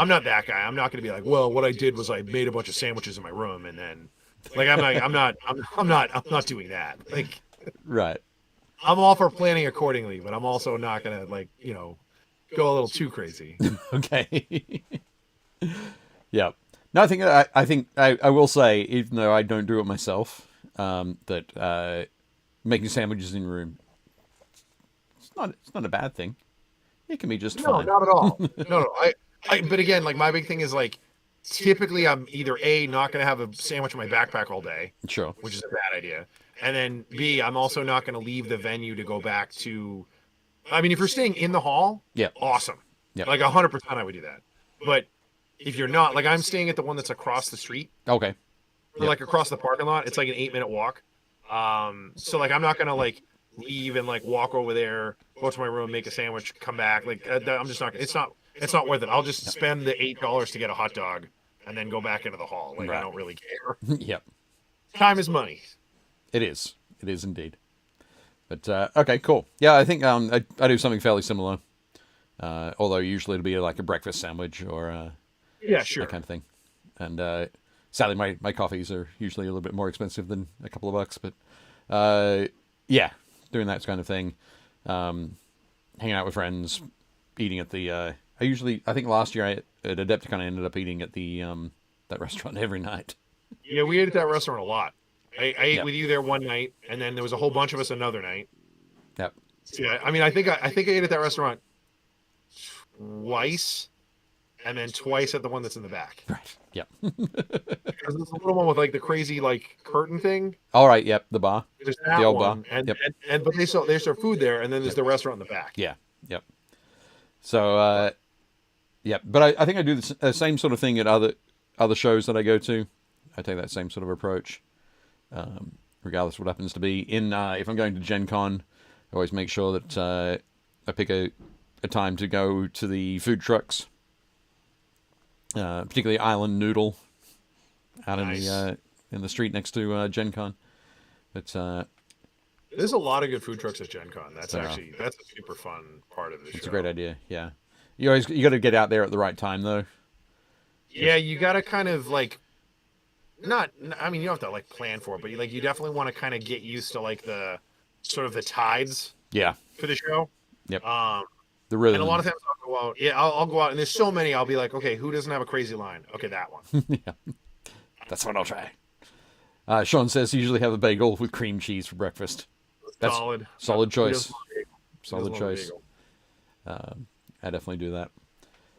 not that guy. I'm not going to be like, well, what I did was I made a bunch of sandwiches in my room and then like I'm not doing that. Like Right. I'm all for planning accordingly, but I'm also not going to like, go a little too crazy. Okay. Yeah. No, I think I will say, even though I don't do it myself, that making sandwiches in your room, it's not a bad thing. It can be just No, fine. not at all. No. But again, like my big thing is like, typically I'm either A, not going to have a sandwich in my backpack all day, Sure. which is a bad idea. And then B, I'm also not going to leave the venue to go back to, I mean, if you're staying in the hall, Yeah. awesome. Yeah. Like 100% I would do that. But if you're not, like I'm staying at the one that's across the street, Okay. or like across the parking lot. It's like an 8-minute walk. So like I'm not going to like leave and like walk over there, go to my room, make a sandwich, come back. Like I'm just not, it's not worth it. I'll just spend the $8 to get a hot dog and then go back into the hall. Like Right. I don't really care. Yep. Time is money. It is. It is indeed. But okay, cool. Yeah, I think I do something fairly similar. Although usually it'll be like a breakfast sandwich or Yeah, sure. that kind of thing. And sadly, my coffees are usually a little bit more expensive than a couple of bucks. But yeah, doing that kind of thing. Hanging out with friends, eating at the. I think last year at Adepticon I ended up eating at the that restaurant every night. Yeah, we ate at that restaurant a lot. I ate Yep. with you there one night, and then there was a whole bunch of us another night. Yep. So, yeah, I mean, I think I ate at that restaurant twice, and then twice at the one that's in the back. Right. Yep. Because there's a little one with like the crazy like curtain thing. All right. Yep. The bar. There's that The old one, bar. Yep. and but they serve food there, and then there's the restaurant in the back. Yeah. Yep. So yeah, but I think I do the same sort of thing at other shows that I go to. I take that same sort of approach, regardless of what happens to be. If I'm going to Gen Con, I always make sure that I pick a time to go to the food trucks, particularly Island Noodle, out Nice. in the street next to Gen Con. But There's a lot of good food trucks at Gen Con. That's Yeah. that's a super fun part of the show. it's a great idea. Yeah, you got to get out there at the right time though. Yeah, you got to kind of like I mean, you don't have to like plan for it, but you definitely want to kind of get used to like the sort of the tides Yeah. for the show. Yep. The The rhythm. And a lot of times I'll go out. Yeah, I'll go out, and there's so many. I'll be like, okay, who doesn't have a crazy line? Okay, that one. Yeah. That's what I'll try. Sean says usually have a bagel with cream cheese for breakfast. That's Solid. solid Who choice. doesn't love a bagel? Who Solid doesn't love a choice. bagel? I definitely do that.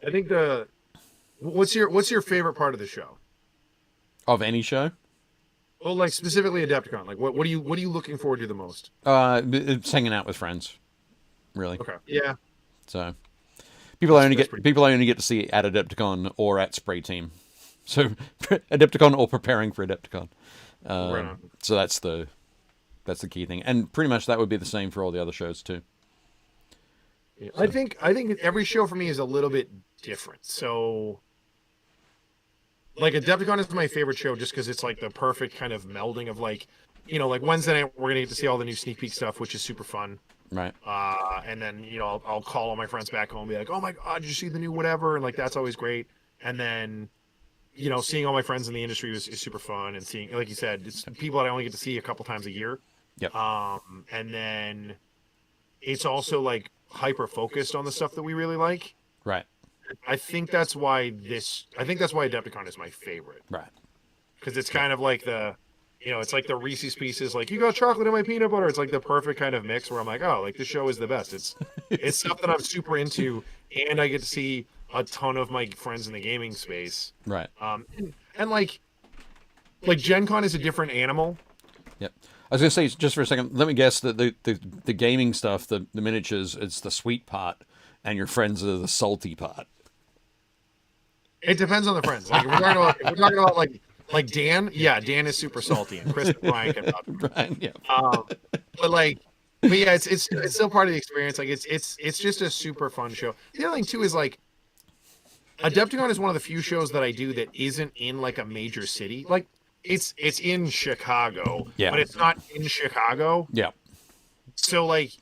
I think what's your favorite part of the show? Of any show, Well, like specifically Adepticon. Like what are you looking forward to the most? it's hanging out with friends, really. Okay. Yeah. So people only That's get pretty- people only get to see it at Adepticon or at Spray Team. So Adepticon or preparing for Adepticon. Right on. So that's the key thing, and pretty much that would be the same for all the other shows too. Yeah. I think every show for me is a little bit different. So like Adepticon is my favorite show just because it's like the perfect kind of melding of like, like Wednesday night we're gonna get to see all the new sneak peek stuff, which is super fun. Right. And then I'll call all my friends back home and be like, oh my god, did you see the new whatever? And like that's always great. And then seeing all my friends in the industry is super fun, and seeing, like you said, it's people that I only get to see a couple times a year. Yep. And then it's also like hyper focused on the stuff that we really like. Right. I think that's why Adepticon is my favorite, Right. because it's kind of like it's like the Reese's Pieces, like you got chocolate in my peanut butter. It's like the perfect kind of mix where I'm like, oh, like this show is the best. It's stuff that I'm super into, and I get to see a ton of my friends in the gaming space. Right. And like Gen Con is a different animal. Yep. I was gonna say, just for a second, let me guess that the gaming stuff, the miniatures, it's the sweet part, and your friends are the salty part. It depends on the friends. Like if we're talking about like Dan, yeah, Dan is super salty, and Chris and Brian can talk. Right. Yeah. But yeah, it's still part of the experience. Like it's just a super fun show. The other thing too is like Adepticon is one of the few shows that I do that isn't in like a major city. Like it's in Chicago, Yeah. but it's not in Chicago. Yeah. So like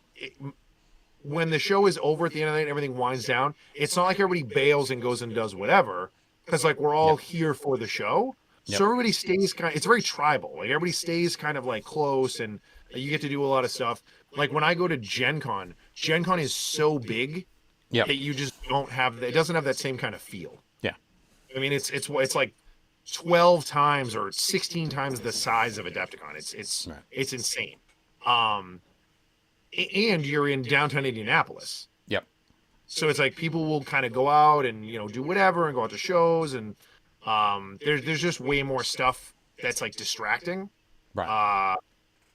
when the show is over at the end of the night and everything winds down, it's not like everybody bails and goes and does whatever, because like we're all here for the show. So everybody stays it's very tribal. Like everybody stays kind of like close, and you get to do a lot of stuff. Like when I go to Gen Con is so big that you just don't have it doesn't have that same kind of feel. Yeah. I mean it's like 12 times or 16 times the size of Adepticon. It's insane. And you're in downtown Indianapolis. Yep. So it's like people will kind of go out and, do whatever and go out to shows, and there's just way more stuff that's like distracting. Right.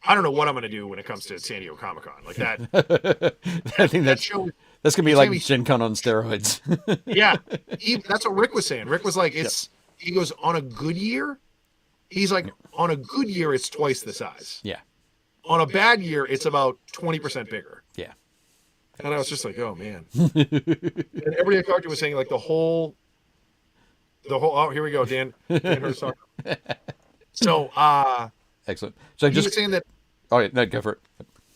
I don't know what I'm going to do when it comes to San Diego Comic-Con. Like that. I think that's going to be like Gen Con on steroids. Yeah. That's what Rick was saying. Rick was like, he goes, on a good year, he's like, on a good year, it's twice the size. Yeah. On a bad year, it's about 20% bigger. Yeah. And I was just like, oh, man. And everybody I talked to was saying, like, the whole, oh, here we go, Dan heard talking. So, excellent. So he was saying that, oh, yeah, no, go for it.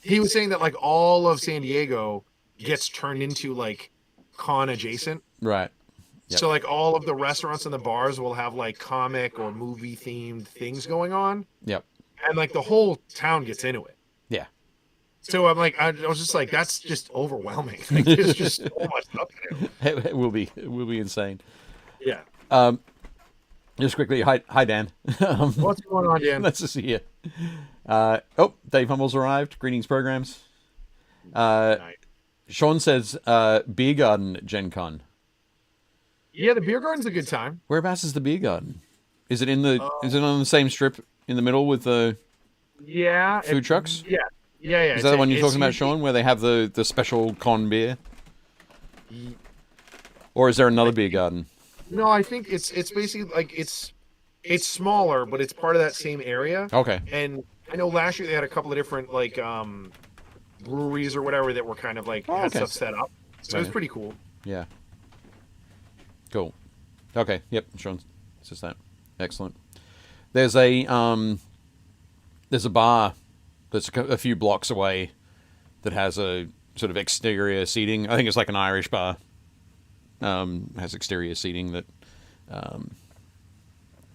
He was saying that, like, all of San Diego gets turned into, like, con adjacent. Right. Yep. So, like, all of the restaurants and the bars will have, like, comic or movie themed things going on. Yep. And like the whole town gets into it. Yeah. So I'm like, I was just like, that's just overwhelming. Like, there's just so much stuff to do. It will be insane. Yeah. Just quickly, hi Dan. What's going on, Dan? Nice to see you. Dave Hummel's arrived. Greetings, programs. Nice. Sean says, beer garden at Gen Con. Yeah, the beer garden's a good time. Whereabouts is the beer garden? Is it is it on the same strip in the middle with the food trucks? Yeah. Is that the one you're talking about, Sean, where they have the special con beer? Or is there another beer garden? No, I think it's basically like it's smaller, but it's part of that same area. Okay. And I know last year they had a couple of different like breweries or whatever that were kind of like had stuff set up. So it was pretty cool. Yeah. Cool. Okay. Yep. Sean says that. Excellent. There's a bar that's a few blocks away that has a sort of exterior seating. I think it's like an Irish bar. Has exterior seating that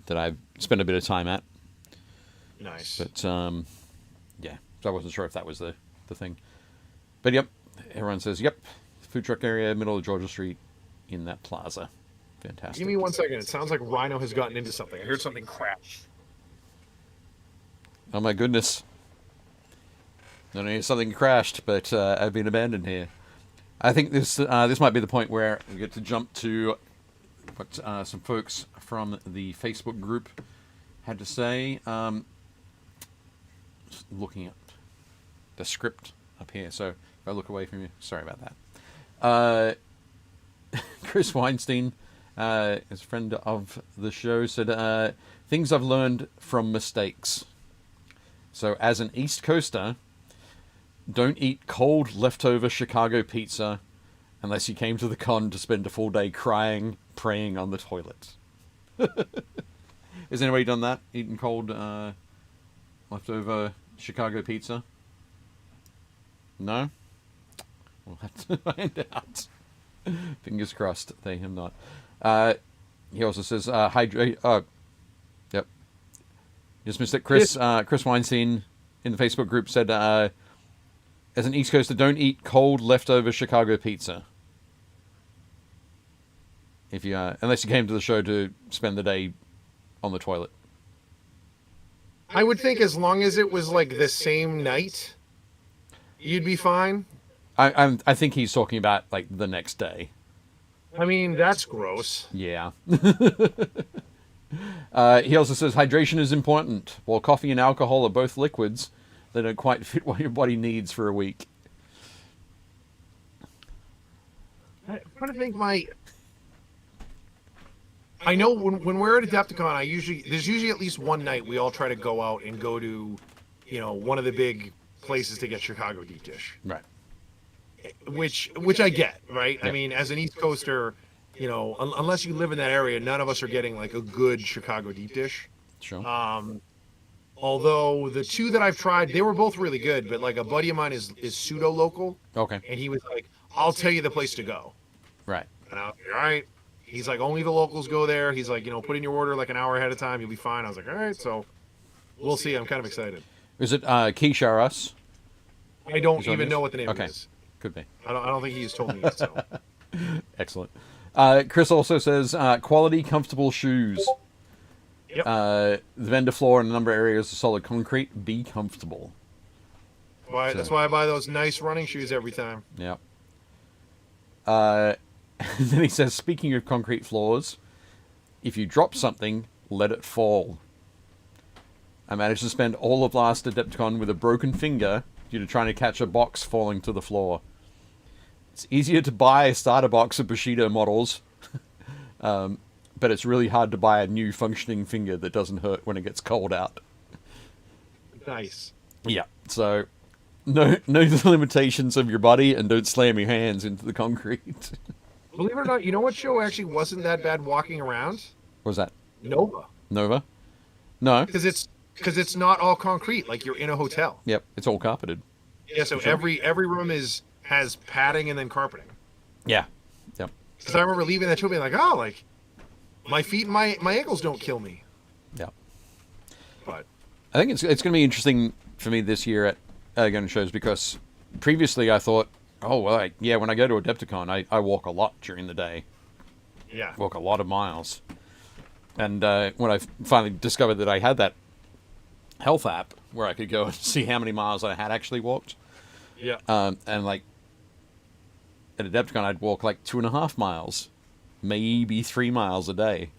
I've spent a bit of time at. Nice. But yeah, so I wasn't sure if that was the thing. But yep, everyone says yep. Food truck area, middle of Georgia Street, in that plaza. Fantastic. Give me 1 second. It sounds like Rhino has gotten into something. I heard something crash. Oh my goodness. Not only has something crashed, but I've been abandoned here. I think this might be the point where we get to jump to what some folks from the Facebook group had to say. Just looking at the script up here, so if I look away from you, sorry about that. Chris Weinstein, as a friend of the show, said, things I've learned from mistakes. So as an East Coaster, don't eat cold leftover Chicago pizza unless you came to the con to spend a full day crying, praying on the toilet. Has anybody done that? Eaten cold leftover Chicago pizza? No? We'll have to find out. Fingers crossed they have not. He also says, hydrate. Yep. Just missed it. Chris Weinstein in the Facebook group said, as an East Coaster, don't eat cold leftover Chicago pizza. If you unless you came to the show to spend the day on the toilet. I would think as long as it was like the same night, you'd be fine. I think he's talking about like the next day. I mean, that's gross. Yeah. He also says hydration is important. While coffee and alcohol are both liquids, they don't quite fit what your body needs for a week. I'm trying to think I know when we're at Adepticon, there's usually at least one night we all try to go out and go to, one of the big places to get Chicago deep dish. Right. Which I get, right? Yeah. I mean, as an East Coaster, unless you live in that area, none of us are getting like a good Chicago deep dish. Sure. Although the two that I've tried, they were both really good, but like a buddy of mine is pseudo local, Okay. and he was like, "I'll tell you the place to go." Right. And I was like, "All right." He's like, "Only the locals go there." He's like, "Put in your order like an hour ahead of time, you'll be fine." I was like, "All right." So we'll see. I'm kind of excited. Is it Quiche R Us? I don't Is that even it? know what the name Okay. is. Could be. I don't think he's told me yet. So Excellent. Chris also says quality, comfortable shoes. Yep. The vendor floor in a number of areas is solid concrete. Be comfortable. that's why I buy those nice running shoes every time. Yeah. Then he says, speaking of concrete floors, if you drop something, let it fall. I managed to spend all of last Adepticon with a broken finger due to trying to catch a box falling to the floor. It's easier to buy a starter box of Bushido models, but it's really hard to buy a new functioning finger that doesn't hurt when it gets cold out. Nice. Yeah, so know the limitations of your body and don't slam your hands into the concrete. Believe it or not, you know what show actually wasn't that bad walking around? What was that? Nova. Nova? No. Because it's not all concrete, like you're in a hotel. Yep, it's all carpeted. Yeah, so every room has padding and then carpeting. Yeah. Yep. Because I remember leaving that show being like, oh, like my feet and my ankles don't kill me. Yeah. But I think it's going to be interesting for me this year at gun shows because previously I thought, oh, well, when I go to Adepticon, I walk a lot during the day. yeah, Walk a lot of miles. And when I finally discovered that I had that health app where I could go and see how many miles I had actually walked, yeah, and like at Adepticon, I'd walk like 2.5 miles, maybe 3 miles a day,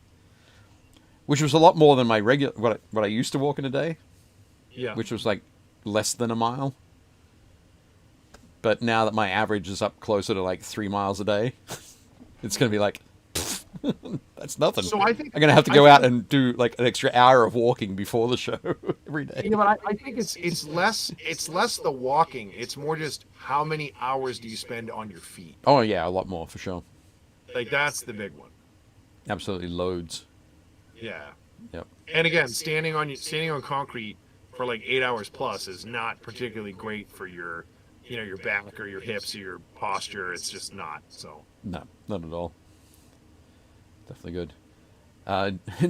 which was a lot more than my regular what I used to walk in a day, yeah. which was like less than a mile. But now that my average is up closer to like 3 miles a day, it's going to be like, that's nothing. So I think I'm going to have to go out and do like an extra hour of walking before the show every day. Yeah, but I think it's less the walking. It's more just how many hours do you spend on your feet. Oh yeah, a lot more for sure. Like that's the big one. Absolutely loads. Yeah. Yep. And again, standing on concrete for like 8 hours plus is not particularly great for your back or your hips or your posture. It's just not. So No, not at all. Definitely good.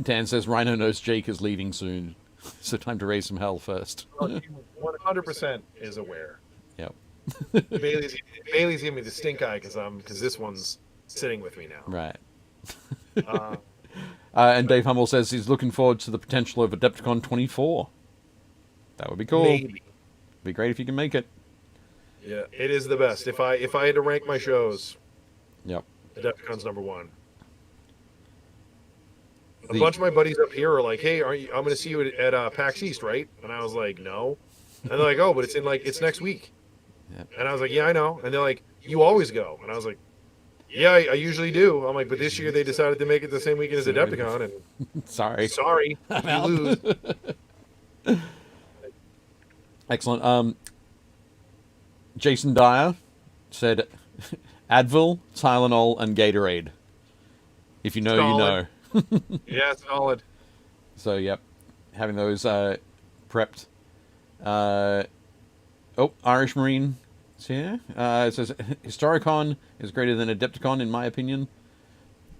Dan says Rhino knows Jake is leaving soon, so time to raise some hell first. 100% is aware. Yep. Bailey's giving me the stink eye because this one's sitting with me now. Right. Uh, And Dave Hummel says he's looking forward to the potential of Adepticon 24. That would be cool. Maybe. Be great if you can make it. Yeah, it is the best. If I had to rank my shows, Yep. Adepticon's number one. A bunch of my buddies up here are like, "Hey, I'm going to see you at PAX East, right?" And I was like, "No." And they're like, "Oh, but it's next week." Yep. And I was like, "Yeah, I know." And they're like, "You always go?" And I was like, "Yeah, I usually do." I'm like, "But this year they decided to make it the same weekend as Adepticon, and Sorry. you lose." Excellent. Jason Dyer said Advil, Tylenol, and Gatorade. If you know, you know. Yeah, solid. So, yep. Having those prepped. Irish Marine is here. It says, Historicon is greater than Adepticon, in my opinion.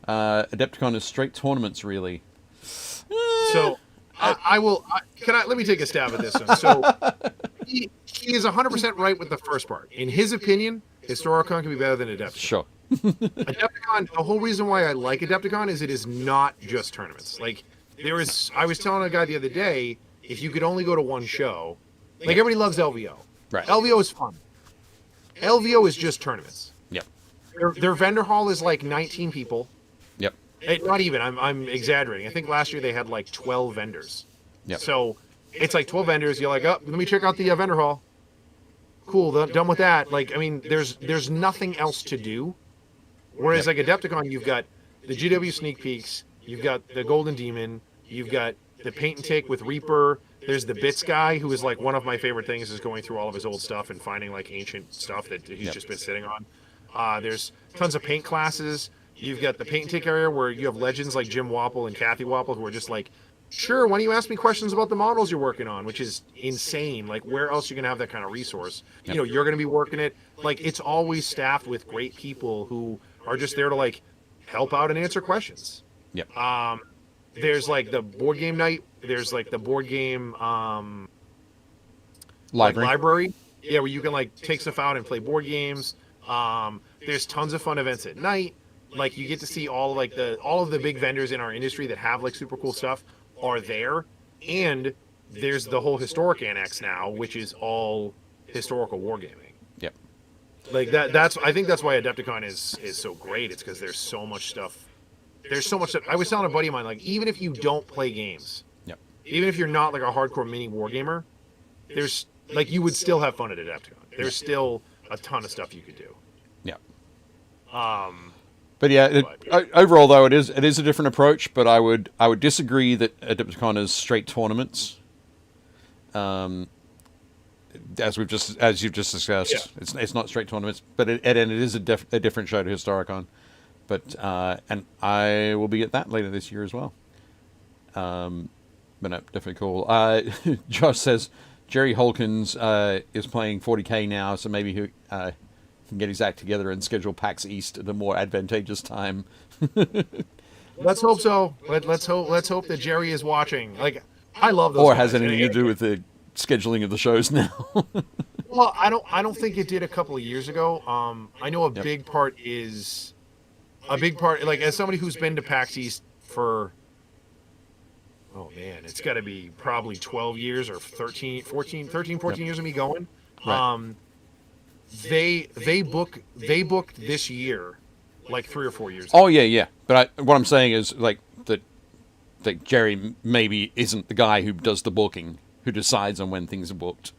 Adepticon is straight tournaments, really. So, let me take a stab at this one. So, he is 100% right with the first part. In his opinion, Historicon can be better than Adepticon. Sure. Adepticon, the whole reason why I like Adepticon is it is not just tournaments. Like, I was telling a guy the other day, if you could only go to one show, like everybody loves LVO. Right. LVO is fun. LVO is just tournaments. Yep. Their vendor hall is like 19 people. Yep. Not even. I'm exaggerating. I think last year they had like 12 vendors. Yep. So it's like 12 vendors. You're like, oh, let me check out the vendor hall. Cool. Done with that. Like, I mean, there's nothing else to do. Whereas like Adepticon, you've got the GW sneak peeks, you've got the Golden Demon, you've got the paint and take with Reaper. There's the Bits guy, who is like one of my favorite things, is going through all of his old stuff and finding like ancient stuff that he's just been sitting on. There's tons of paint classes. You've got the paint and take area where you have legends like Jim Wappel and Cathy Wappel who are just like, sure, why don't you ask me questions about the models you're working on, which is insane. Like, where else are you going to have that kind of resource? Yep. You know, you're going to be working it. Like, it's always staffed with great people who are just there to, like, help out and answer questions. Yep. There's, like, the board game night. There's, like, the board game Library. Yeah, where you can, like, take stuff out and play board games. There's tons of fun events at night. Like, you get to see all of the big vendors in our industry that have, like, super cool stuff are there. And there's the whole historic annex now, which is all historical wargaming. Yep. Like, I think that's why Adepticon is so great. It's because there's so much stuff. There's so much stuff. I was telling a buddy of mine, like, even if you don't play games, Yep. even if you're not, like, a hardcore mini wargamer, there's, like, you would still have fun at Adepticon. There's still a ton of stuff you could do. Yep. But yeah, overall though, it is a different approach. But I would disagree that Adepticon is straight tournaments. As you've just discussed, Yeah. it's not straight tournaments, but it is a different show to Historicon. But and I will be at that later this year as well. But no, definitely cool. Josh says Jerry Holkins is playing 40K now, so maybe he can get his act together and schedule PAX East at a more advantageous time. Let's hope so. Let's hope that Jerry is watching. Like, I love those. Or guys. has anything to do with the scheduling of the shows now. Well, I don't think it did a couple of years ago. I know a big part, like, as somebody who's been to PAX East for, oh man, it's got to be probably 12 years or 13, 14 years of me going. Right. They booked this year, like 3 or 4 years. Oh yeah. But what I'm saying is like that Jerry maybe isn't the guy who does the booking, who decides on when things are booked.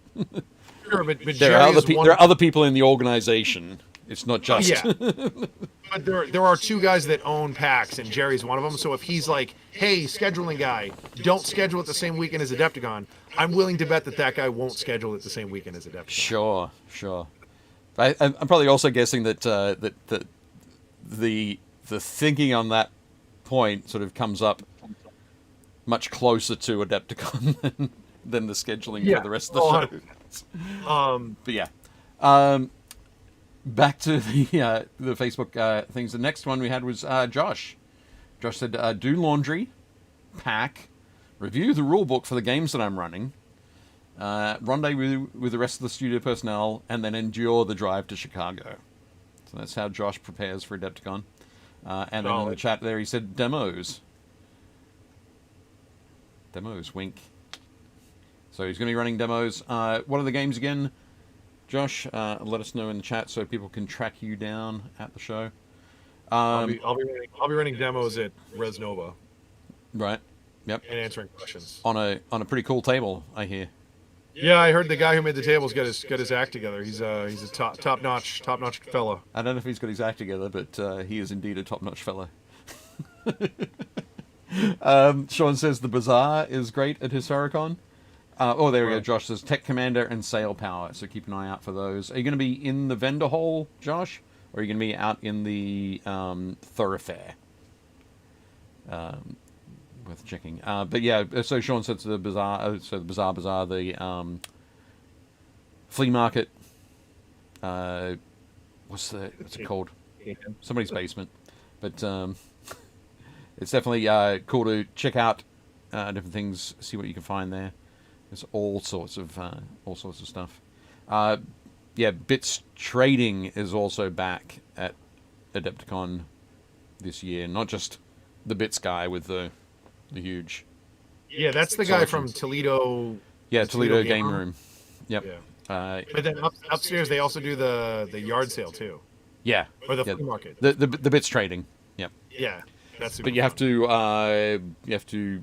Sure, but There are other people in the organization. It's not just. Yeah. But there are 2 guys that own PAX, and Jerry's one of them. So if he's like, hey, scheduling guy, don't schedule it the same weekend as Adepticon, I'm willing to bet that guy won't schedule it the same weekend as Adepticon. Sure. I'm probably also guessing that the thinking on that point sort of comes up much closer to Adepticon than the scheduling for the rest of the show. But yeah. Back to the Facebook things. The next one we had was Josh. Josh said, do laundry, pack, review the rule book for the games that I'm running, rendezvous with the rest of the studio personnel, and then endure the drive to Chicago. So that's how Josh prepares for Adepticon. And then in the chat there he said demos. Demos, wink. So he's going to be running demos. What are the games again? Josh, let us know in the chat so people can track you down at the show. I'll be running demos at Res Nova. Right. Yep. And answering questions on a pretty cool table, I hear. Yeah, I heard the guy who made the tables got his act together. He's a top notch fella. I don't know if he's got his act together, but he is indeed a top notch fella. Sean says the Bazaar is great at Historicon. There we go. Josh says Tech Commander and Sail Power, so keep an eye out for those. Are you going to be in the vendor hall, Josh, or are you going to be out in the thoroughfare? Worth checking. But yeah, so Sean said to the Bazaar, Bazaar, the flea market. What's it called? Somebody's basement. But it's definitely cool to check out different things, see what you can find there. There's all sorts of stuff. Bits trading is also back at Adepticon this year. Not just the Bits guy with the huge. Yeah, that's the guy from Toledo. Yeah, Toledo Game Room. Yep. Yeah. But then upstairs they also do the yard sale too. Yeah. Or the flea market. The Bits trading. Yep. Yeah, that's. But you have to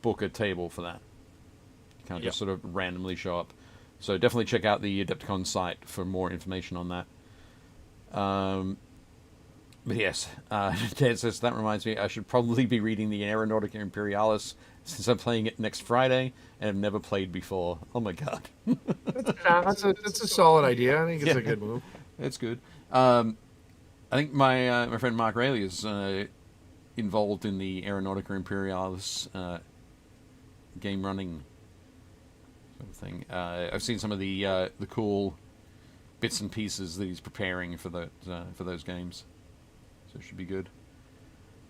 book a table for that. You can't just sort of randomly show up. So definitely check out the Adepticon site for more information on that. But yes, Ted says, that reminds me, I should probably be reading the Aeronautica Imperialis since I'm playing it next Friday and have never played before. Oh my god. That's a solid idea. I think it's a good move. It's good. I think my friend Mark Rayleigh is involved in the Aeronautica Imperialis game running sort of thing. I've seen some of the cool bits and pieces that he's preparing for those games, so it should be good.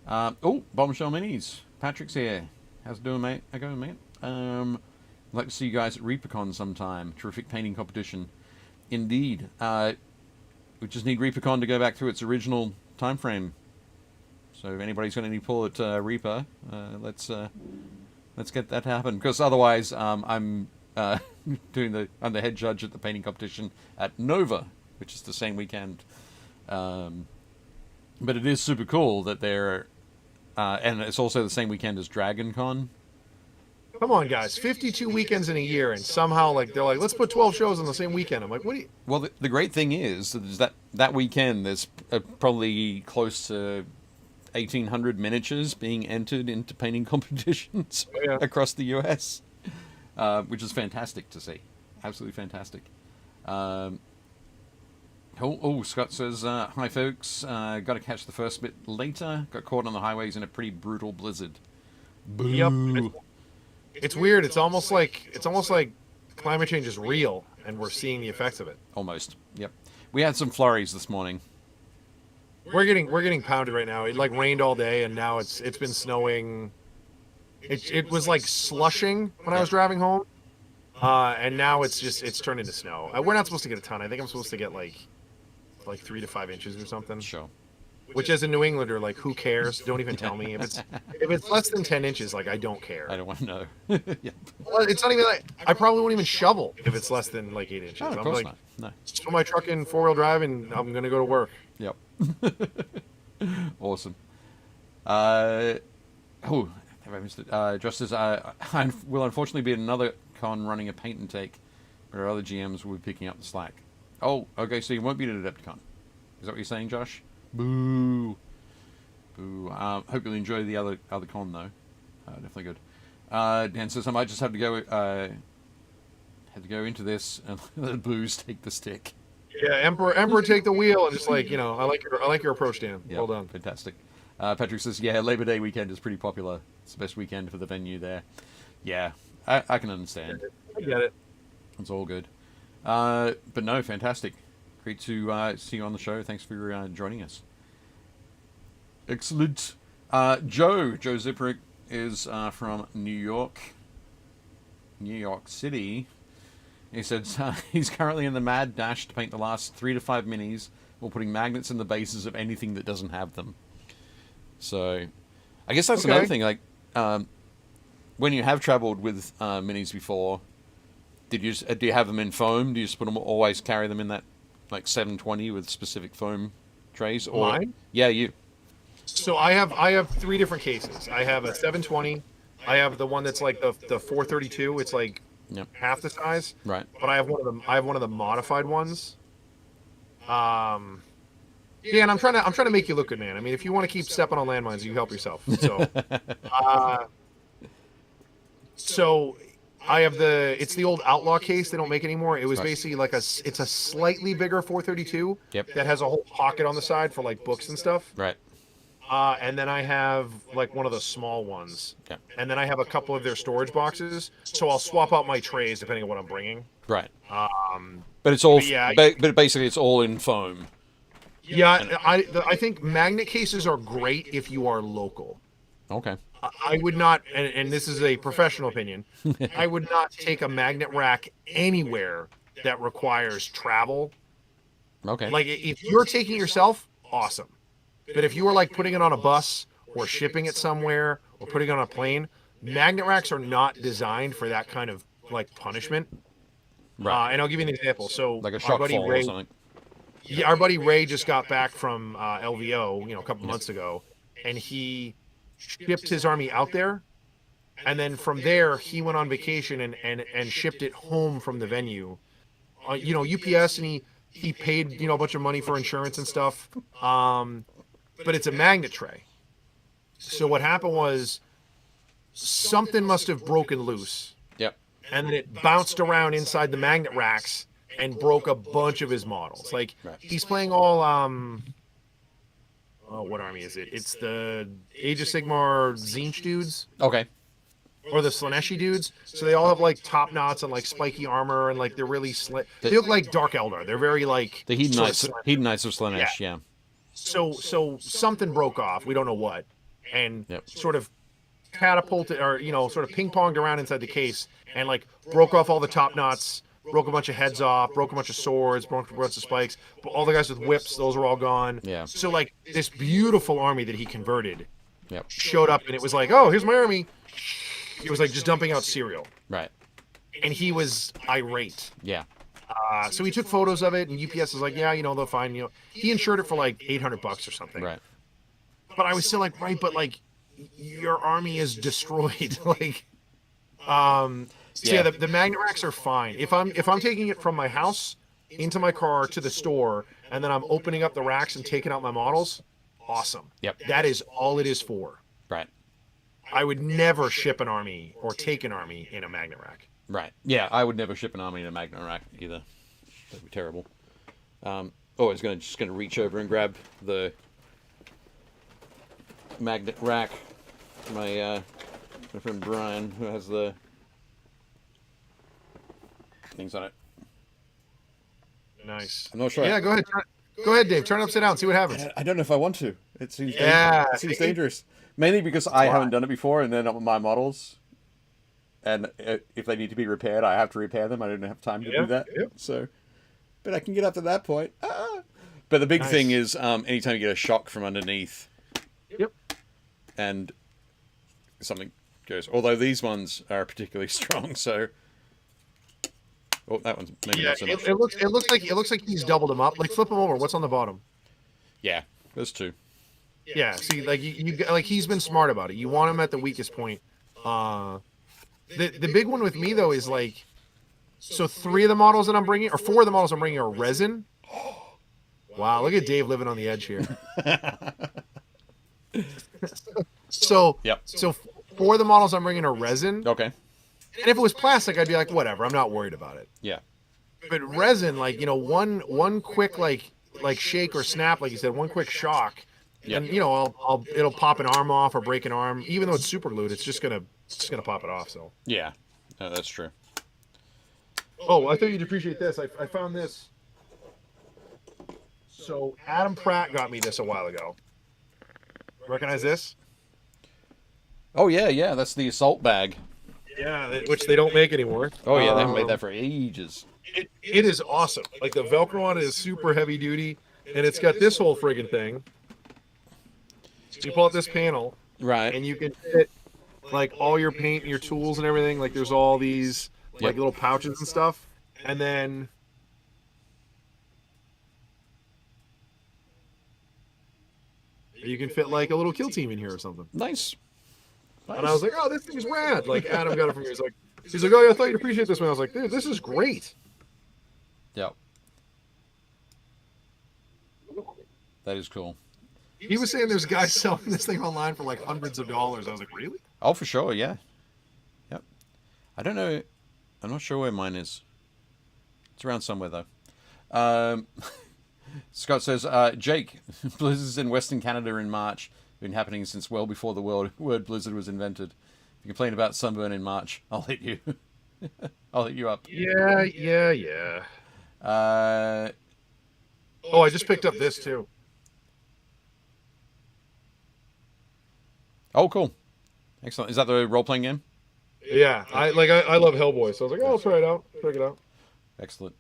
Oh, Bombshell Minis. Patrick's here. How's it doing, mate? How going, mate? I'd like to see you guys at ReaperCon sometime. Terrific painting competition. Indeed. We just need ReaperCon to go back through its original time frame. So if anybody's got any pull at Reaper, let's get that to happen. Because otherwise, I'm I'm the head judge at the painting competition at Nova, which is the same weekend. But it is super cool that they're, and it's also the same weekend as Dragon Con. Come on, guys! 52 weekends in a year, and somehow they're like, let's put 12 shows on the same weekend. I'm like, what do you? Well, the great thing is that weekend there's probably close to 1,800 miniatures being entered into painting competitions across the US, which is fantastic to see. Absolutely fantastic. Scott says, hi folks, got to catch the first bit later. Got caught on the highways in a pretty brutal blizzard. Boo. Yep. It's weird. It's almost like climate change is real, and we're seeing the effects of it. Almost. Yep. We had some flurries this morning. We're getting pounded right now. It rained all day, and now it's been snowing. It was like slushing when I was driving home, and now it's turned into snow. We're not supposed to get a ton. I think I'm supposed to get like 3 to 5 inches or something. Sure. Which, as a New Englander, who cares? Don't even tell me. If it's less than 10 inches, I don't care. I don't want to know. Yep. Well, it's not even I probably won't even shovel if it's less than 8 inches. Oh, of course not. No. Just put my truck in 4-wheel drive, and I'm gonna go to work. Yep. Awesome. Have I missed it? Just as I will unfortunately be at another con running a paint and take, where other GMs will be picking up the slack. Oh, okay, so you won't be at Adepticon. Is that what you're saying, Josh? Boo. Boo. Hope you'll enjoy the other con, though. Definitely good. Dan says I might just have to go into this and let Booze take the stick. Yeah, Emperor take the wheel, and just I like your approach, Dan. Yep, well done. Fantastic. Patrick says, yeah, Labor Day weekend is pretty popular. It's the best weekend for the venue there. Yeah, I can understand. I get it. It's all good. But no, fantastic. Great to see you on the show. Thanks for joining us. Excellent. Joe Ziprick is from New York City. He said he's currently in the mad dash to paint the last 3 to 5 minis while putting magnets in the bases of anything that doesn't have them. So, I guess that's another thing. When you have traveled with minis before, do you have them in foam? Do you just always carry them in that 720 with specific foam trays? Or mine? Yeah, you. So I have 3 different cases. I have a 720. I have the one that's the 432. It's half the size. Right. But I have one of the modified ones. Yeah, and I'm trying to make you look good, man. I mean, if you want to keep stepping on landmines, you help yourself. So, so I have it's the old Outlaw case they don't make anymore. It was basically it's a slightly bigger 432. Yep. That has a whole pocket on the side for books and stuff. Right. And then I have one of the small ones. Yeah. And then I have a couple of their storage boxes. So I'll swap out my trays depending on what I'm bringing. Right. But it's all. But basically, it's all in foam. Yeah, I think magnet cases are great if you are local. Okay. I would not, and this is a professional opinion, I would not take a magnet rack anywhere that requires travel. Okay. If you're taking yourself, awesome. But if you are putting it on a bus or shipping it somewhere or putting it on a plane, magnet racks are not designed for that kind of punishment. Right. And I'll give you an example. So like a shock fall or something. Yeah, our buddy Ray just got back from LVO, a couple months ago, and he shipped his army out there, and then from there he went on vacation and shipped it home from the venue. UPS, and he paid a bunch of money for insurance and stuff. But it's a magnet tray. So what happened was something must have broken loose. Yep. And then it bounced around inside the magnet racks and broke a bunch of his models. He's playing all what army is it? It's the Age of Sigmar Tzeentch dudes. Okay. Or the Slaneshi dudes. So they all have like top knots and like spiky armor and like they're really they look like Dark Eldar. They're very like The Hedon Knights of Slanesh, yeah. So something broke off. We don't know what, and Yep. sort of catapulted or sort of ping ponged around inside the case and like broke off all the top knots, broke a bunch of heads off, broke a bunch of swords, broke a bunch of spikes. But all the guys with whips, those are all gone. Yeah. So like this beautiful army that he converted, Yep. showed up and it was like, oh, here's my army. It was like just dumping out cereal. Right. And he was irate. Yeah. So he took photos of it, and UPS was like, yeah, they'll find, he insured it for like $800 or something. Right. But I was still like, right, but like, your army is destroyed. Like, the magnet racks are fine. If I'm taking it from my house into my car to the store, and then I'm opening up the racks and taking out my models, awesome. Yep. That is all it is for. Right. I would never ship an army or take an army in a magnet rack. Right. Yeah, I would never ship an army in a magnet rack either. That'd be terrible. I was just gonna reach over and grab the magnet rack. My friend Brian, who has the things on it. Nice. I'm not sure. Yeah, go ahead. Go ahead, Dave. Turn it upside down. See what happens. I don't know if I want to. It seems Yeah. it seems dangerous. Mainly because I haven't done it before, and they're not my models. And if they need to be repaired, I have to repair them. I don't have time to do that. Yep. So, but I can get up to that point. But the big thing is, anytime you get a shock from underneath, Yep. and something goes. Although these ones are particularly strong, so. Oh, that one's maybe not so much. It looks like he's doubled them up. Like flip them over. What's on the bottom? Yeah, there's two. Yeah. See, like you like he's been smart about it. You want him at the weakest point. The big one with me though is like, so 3 of the models that I'm bringing, or 4 of the models I'm bringing are resin. Wow, look at Dave living on the edge here. So 4 of the models I'm bringing are resin. Okay. And if it was plastic, I'd be like, whatever, I'm not worried about it. Yeah. But resin, like, one quick like shake or snap, like you said, one quick shock, and it'll pop an arm off or break an arm. Even though it's super glued, it's just gonna pop it off. So Yeah, no, that's true. oh, I thought you'd appreciate this. I found this. So Adam Pratt got me this a while ago. Recognize this? Oh yeah, that's the assault bag. Yeah, which they don't make anymore. Oh yeah, they haven't made that for ages. It is awesome. Like the Velcro on it is super heavy duty, and it's got this whole friggin' thing. So you pull out this panel, Right. and you can fit like all your paint and your tools and everything. Like there's all these like little pouches and stuff, and then you can fit like a little kill team in here or something. Nice. And I was like, oh, this thing's rad. Like Adam got it from me. He's like, oh, yeah, I thought you'd appreciate this one. I was like, dude, this is great. Yep. That is cool. He was saying there's guys selling this thing online for like hundreds of dollars. I was like, really? Oh, for sure, yeah. Yep. I don't know. I'm not sure where mine is. It's around somewhere, though. Scott says, Jake, blizzards in Western Canada in March. Been happening since well before the word blizzard was invented. If you complain about sunburn in March, I'll hit you. I'll hit you up. Yeah. Oh, I just picked up this too. Oh, cool. Excellent. Is that the role-playing game? Yeah, I love Hellboy, so I was like, oh, I'll try it out. Check it out. Excellent.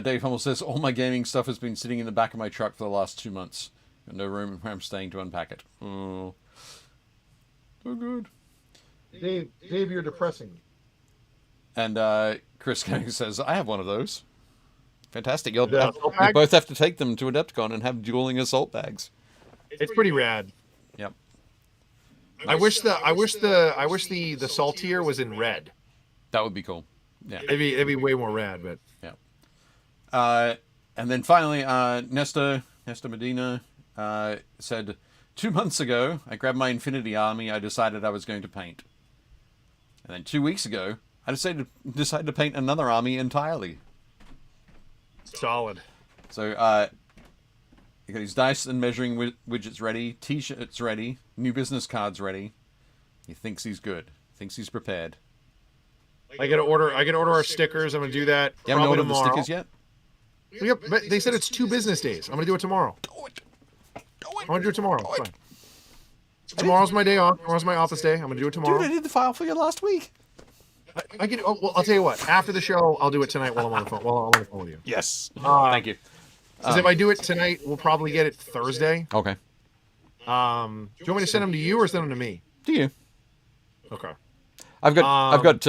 Dave Hummel says, all my gaming stuff has been sitting in the back of my truck for the last 2 months. Got no room where I'm staying to unpack it. Oh, so good. Dave, you're depressing. And Chris Koenig says, I have one of those. Fantastic. You Assault bag? both have to take them to Adepticon and have dueling assault bags. It's pretty rad. Yep. I wish the saltier was in red. That would be cool. Yeah. It'd be way more rad, but yeah. And then finally, Nesta Medina said, 2 months ago, I grabbed my Infinity Army I decided I was going to paint. And then 2 weeks ago, I decided to paint another army entirely. solid. So, He got his dice and measuring widgets ready, T-shirts ready, new business cards ready. He thinks he's good. Thinks he's prepared. I gotta order our stickers. I'm gonna do that. You haven't probably ordered the tomorrow. stickers yet? Yep, but they said it's 2 business days. I'm gonna do it tomorrow. I'm gonna do it tomorrow. Fine. Tomorrow's my day off. Tomorrow's my office day. I'm gonna do it tomorrow. Dude, I did the file for you last week. I can. Oh, well, I'll tell you what. After the show, I'll do it tonight while I'm on the phone. While I'm on the phone with you. Yes. Thank you. Because if I do it tonight, we'll probably get it Thursday. Okay. Do you want me to send them to you or send them to me? Do you? Okay. I've got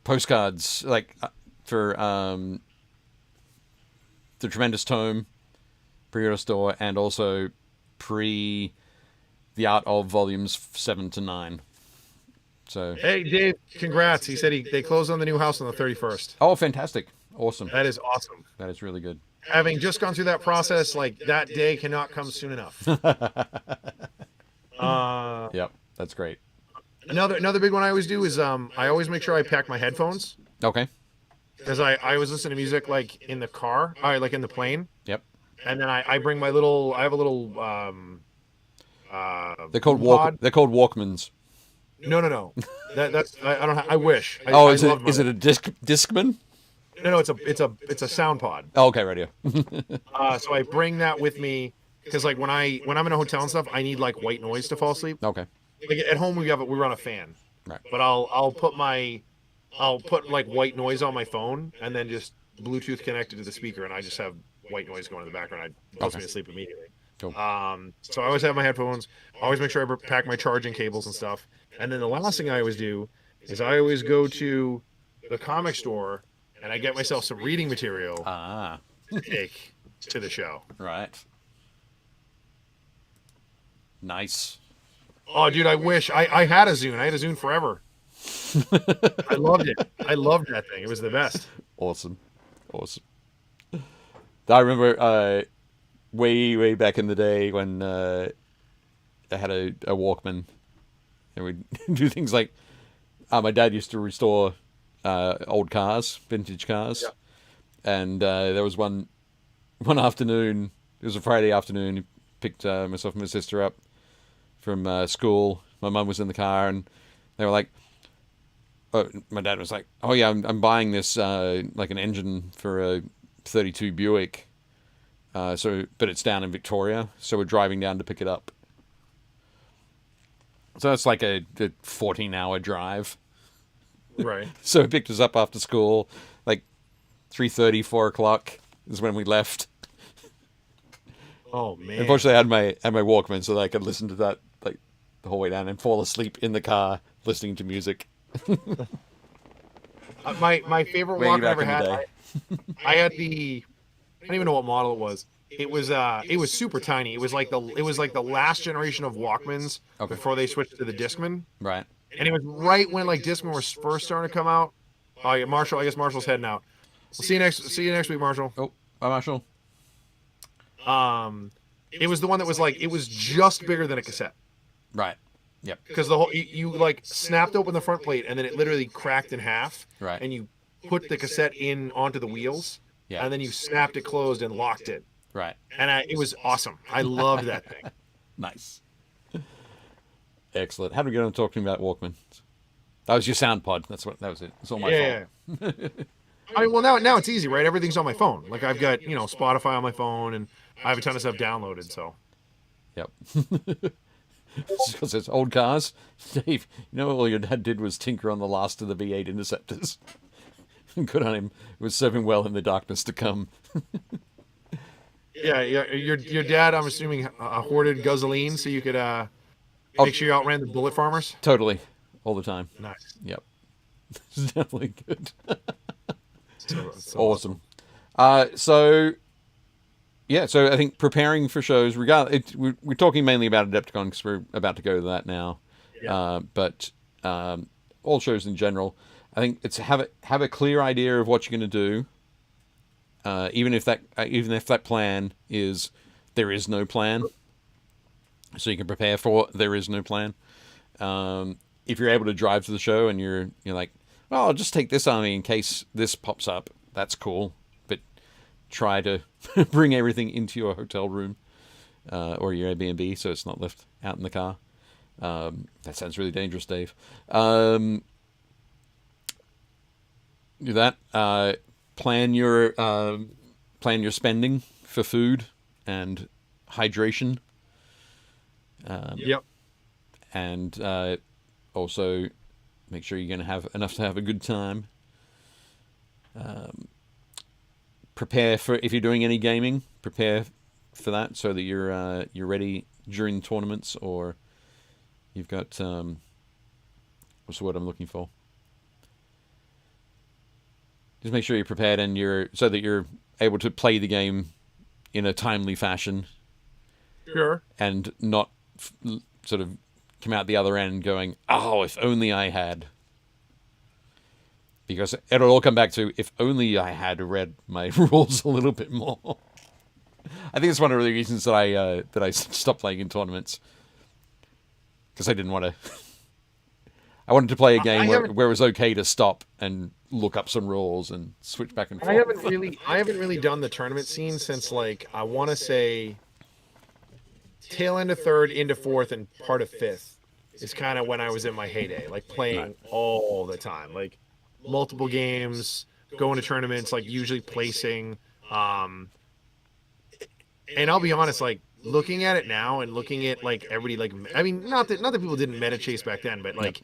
postcards like for the Tremendous Tome pre-order store and also the Art of volumes 7 to 9. So Hey Dave, congrats! He said they closed on the new house on the 31st. oh, fantastic, awesome! That is awesome. That is really good. Having just gone through that process, like that day cannot come soon enough. Yep, that's great. Another big one I always do is I always make sure I pack my headphones Okay. because I always listen to music like in the car, like in the plane, Yep. and then I bring my little. I have a little. They're called pod. They're called Walkmans. No. That's I don't. I wish. Is it a Discman? No, it's a sound pod. Oh, okay, radio. So I bring that with me because like when I'm in a hotel and stuff, I need like white noise to fall asleep. Okay. Like at home we run a fan. Right. But I'll put like white noise on my phone and then just Bluetooth connected to the speaker and I just have white noise going in the background. It puts me to sleep immediately. Cool. So I always have my headphones. I always make sure I pack my charging cables and stuff. And then the last thing I always do is I always go to the comic store and I get myself some reading material to take to the show. Right. Nice. Oh, dude, I wish I had a Zune. I had a Zune forever. I loved it. I loved that thing. It was the best. Awesome. I remember way back in the day when I had a Walkman, and we'd do things like my dad used to restore old cars, vintage cars, and there was one afternoon. It was a Friday afternoon. He picked myself and my sister up from school. My mum was in the car, and they were like, my dad was like, "Oh yeah, I'm buying this like an engine for a 32 Buick, but it's down in Victoria, so we're driving down to pick it up." So it's like a 14-hour drive. Right. So he picked us up after school, like 3:30, 4 o'clock is when we left. Oh man. Unfortunately, I had my Walkman, so that I could listen to that like the whole way down and fall asleep in the car listening to music. My favorite Walkman I ever had. I had the. I don't even know what model it was. It was super tiny. It was like the last generation of Walkmans before they switched to the Discman. Right. And it was right when like Discman was first starting to come out. Oh yeah, Marshall. I guess Marshall's heading out. We'll see you next week, Marshall. Oh, bye, Marshall. It was the one that was like it was just bigger than a cassette. Right. Yep. Because the whole you like snapped open the front plate and then it literally cracked in half. Right. And you put the cassette in onto the wheels. Yeah. And then you snapped it closed and locked it. Right. And it was awesome. I loved that thing. Nice. Excellent. How do we get on talking about Walkman? That was your sound pod. That was it. It's all my fault. I mean, well now it's easy, right? Everything's on my phone. Like I've got Spotify on my phone, and I have a ton of stuff downloaded. So. Yep. Because it's old cars, Dave. You know all your dad did was tinker on the last of the V8 Interceptors. Good on him. It was serving well in the darkness to come. Yeah. Your dad, I'm assuming, hoarded gasoline so you could make sure you outran the bullet farmers. Totally, all the time. Nice. Yep. It's definitely good. So Awesome. So I think preparing for shows, we're talking mainly about Adepticon because we're about to go to that now. Yeah. But all shows in general, I think it's have a clear idea of what you're going to do. Even if that plan is there is no plan, so you can prepare for there is no plan. If you're able to drive to the show and you're like, well, I'll just take this army in case this pops up. That's cool, but try to bring everything into your hotel room. or your Airbnb, so it's not left out in the car. That sounds really dangerous, Dave. Do that. Plan your spending for food and hydration. Yep. And also make sure you're going to have enough to have a good time. Prepare for, if you're doing any gaming, prepare for that so that you're ready during tournaments, or you've got what's the word I'm looking for? Just make sure you're prepared and so that you're able to play the game in a timely fashion. Sure. And not sort of come out the other end going, oh, if only I had. Because it'll all come back to, if only I had read my rules a little bit more. I think it's one of the reasons that I stopped playing in tournaments. Because I didn't want to... I wanted to play a game where it was okay to stop and look up some rules and switch back and forth. I haven't really done the tournament scene since, like, I want to say tail end of third into fourth and part of fifth is kind of when I was in my heyday, like playing all the time, like multiple games, going to tournaments, like usually placing. And I'll be honest, like looking at it now and looking at like everybody, like, I mean, not that people didn't meta chase back then, but like,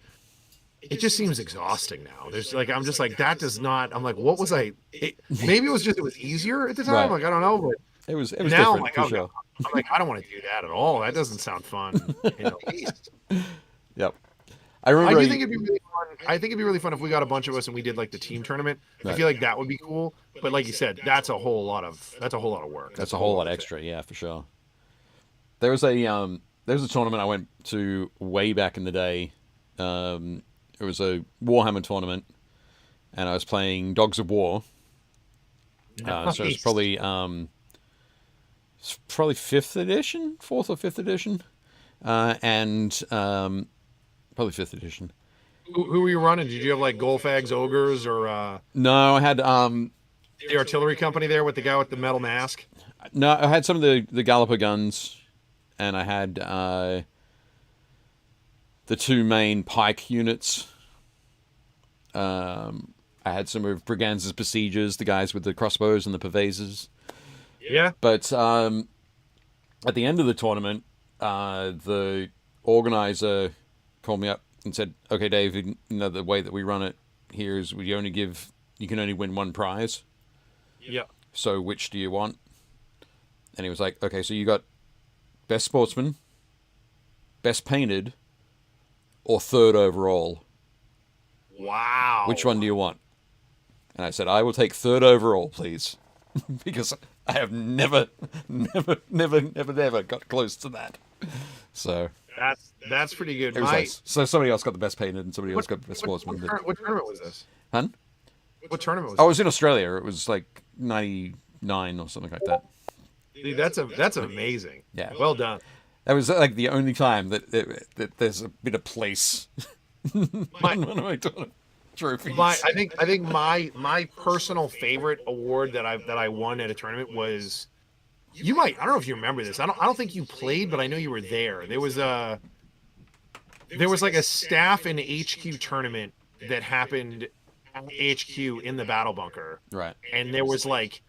it just seems exhausting now. There's like, I'm just like, that does not, I'm like, what was maybe it was easier at the time. Right. Like, I don't know, but it was now different, I'm like, for oh, sure. I'm like, I don't want to do that at all. That doesn't sound fun in the least. Yep. I remember. I do think it'd be really fun. I think it'd be really fun if we got a bunch of us and we did like the team tournament. Right. I feel like that would be cool. But like you said, that's a whole lot of work. That's a whole lot extra, yeah, for sure. There was a tournament I went to way back in the day. It was a Warhammer tournament, and I was playing Dogs of War. Nice. So it's probably 5th edition, 4th or 5th edition, and probably 5th edition. Who were you running? Did you have like Golfags, Ogres, or No, I had the artillery company there with the guy with the metal mask? No, I had some of the Galloper guns, and I had the two main pike units. I had some of Briganza's besiegers, the guys with the crossbows and the purveyors. Yeah. But at the end of the tournament, the organizer called me up and said, "Okay, Dave, you know the way that we run it here is you can only win one prize. Yeah. So which do you want?" And he was like, "Okay, so you got best sportsman, best painted, or third overall. Wow. Which one do you want?" And I said, "I will take third overall, please," because I have never got close to that. So that's pretty good. it was nice. So somebody else got the best painted, and somebody else got the best sportsman. What tournament was this? Huh? What tournament was? Oh, it was in Australia. It was like 99 or something like that. Dude, that's amazing. Yeah. Well done. That was like the only time that there's a bit of place on one of my trophies. I think my personal favorite award that I won at a tournament was, I don't know if you remember this. I don't think you played, but I know you were there. There was like a staff and HQ tournament that happened at HQ in the battle bunker. Right. And there was like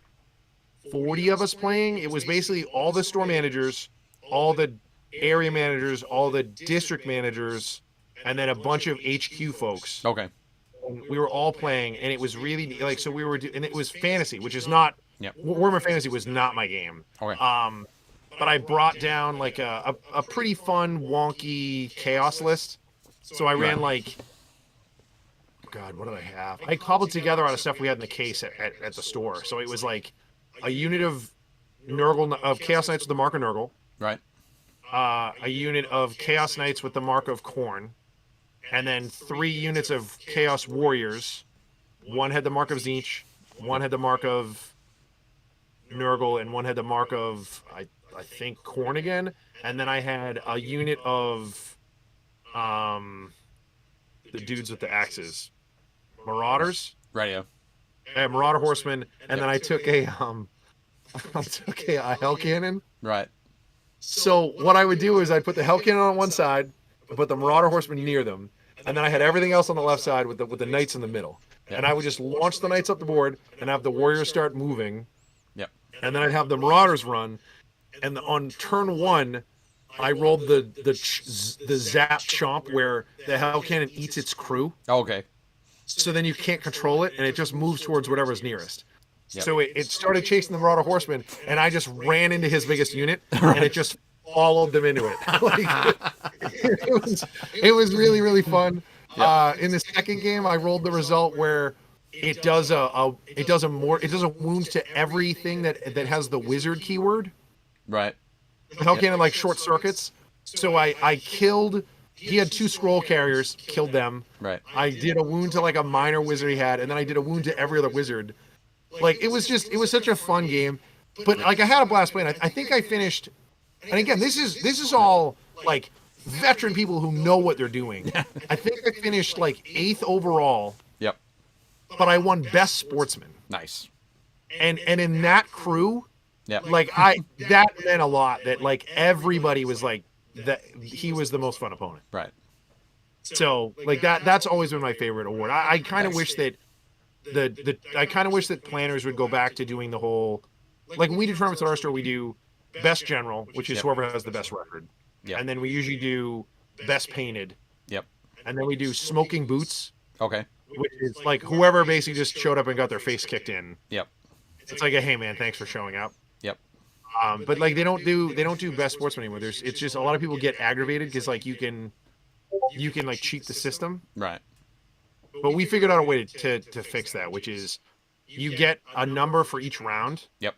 40 of us playing. It was basically all the store managers, all the area managers, all the district managers, and then a bunch of HQ folks. Okay. And we were all playing, and it was really like, so we were, and it was fantasy, which is not, Yep. Warhammer Fantasy was not my game. Okay. But I brought down like a pretty fun, wonky chaos list. So I ran like, God, what did I have? I cobbled together out of stuff we had in the case at the store. So it was like a unit of Chaos Knights with the mark of Nurgle. Right. A unit of Chaos Knights with the mark of Khorne. And then 3 units of Chaos Warriors. One had the mark of Tzeentch. One had the mark of Nurgle, and one had the mark of, I think, Khorne again. And then I had a unit of the dudes with the axes. Marauders. Radio. Marauder Horsemen. And then I took a Hell Cannon. Right. So what I would do is I'd put the Hell Cannon on one side, I put the Marauder Horsemen near them, and then I had everything else on the left side with the Knights in the middle. Yep. And I would just launch the Knights up the board and have the Warriors start moving, Yep. and then I'd have the Marauders run, and on turn 1, I rolled the Zap Chomp where the Hell Cannon eats its crew. Oh, okay. So then you can't control it, and it just moves towards whatever's nearest. Yep. So it started chasing the Marauder Horseman, and I just ran into his biggest unit, and it just followed them into it. Like, it was really, really fun. Yep. In the second game, I rolled the result where it does a wound to everything that has the wizard keyword. Right. The Hell Cannon like short circuits. So I killed. He had 2 scroll carriers, killed them. Right. I did a wound to like a minor wizard he had, and then I did a wound to every other wizard. Like it was such a fun game. But like I had a blast playing. I think I finished. And again, this is all like veteran people who know what they're doing. I think I finished like 8th overall. Yep. But I won best sportsman. Nice. And in that crew, Yep. like that meant a lot. That like everybody was like that he was the most fun opponent. Right. So like that's always been my favorite award. I kind of wish that I kind of wish that planners would go back to doing the whole, like when we do tournaments at our store, we do best general, which is whoever has the best record. Yep. And then we usually do best painted. Yep. And then we do smoking boots, Okay. which is like whoever basically just showed up and got their face kicked in. Yep. It's like a, hey man, thanks for showing up. Yep. But like they don't do best sportsman anymore. It's just a lot of people get aggravated because like you can like cheat the system. Right. But we figured out a way to fix that, which is you get a number for each round. Yep.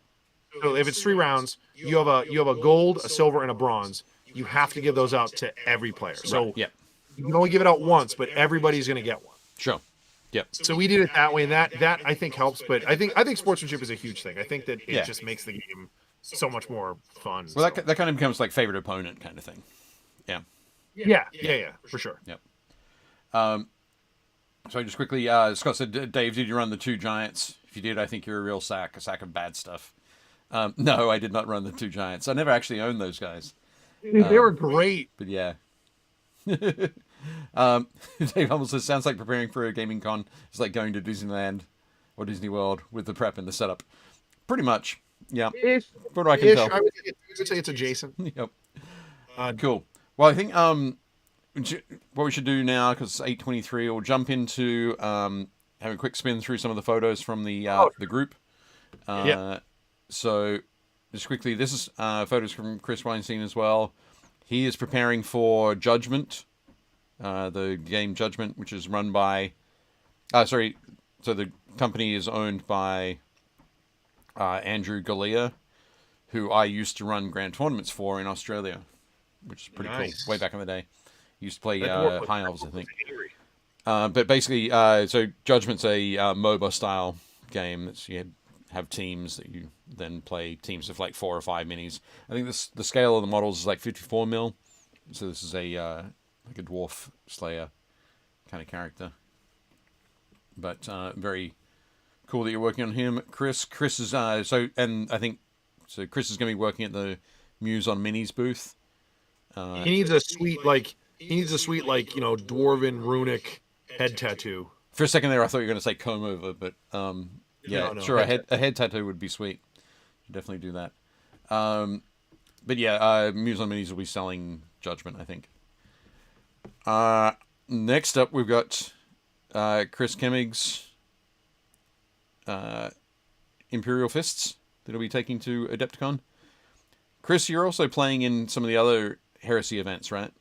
So if it's 3 rounds, you have a gold, a silver, and a bronze. You have to give those out to every player. So Yep. you can only give it out once, but everybody's going to get one. Sure. Yep. So we did it that way, and that I think helps. But I think sportsmanship is a huge thing. I think that it just makes the game so much more fun. Well, that kind of becomes like favorite opponent kind of thing. Yeah. Yeah, for sure. Yep. So just quickly, Scott said, Dave, did you run the 2 giants? If you did, I think you're a real sack of bad stuff. No, I did not run the 2 giants. I never actually owned those guys. They were great. But yeah. Dave almost says, sounds like preparing for a gaming con. It's like going to Disneyland or Disney World with the prep and the setup. Pretty much. Yeah. From what I can tell. I would say it's adjacent. Yep. Cool. Well, I think what we should do now, because it's 8:23, we'll jump into having a quick spin through some of the photos from the group. So, just quickly, this is photos from Chris Weinstein as well. He is preparing for Judgment, the game Judgment, which is run by... so the company is owned by Andrew Galea, who I used to run grand tournaments for in Australia, which is pretty cool. Way back in the day. Used to play High Elves, I think. But basically, so Judgment's a MOBA style game. That's, you have teams that you then play teams of like 4 or 5 minis. I think the scale of the models is like 54 mil. So this is a like a dwarf slayer kind of character. But very cool that you're working on him, Chris. Chris is Chris is going to be working at the Muse on Minis booth. He needs a sweet dwarven runic head tattoo. For a second there, I thought you were going to say comb over, but yeah, no, sure, a head tattoo would be sweet. Should definitely do that. But yeah, Muse on Minis will be selling Judgment, I think. Next up, we've got Chris Kemmig's Imperial Fists that he'll be taking to Adepticon. Chris, you're also playing in some of the other Heresy events, right?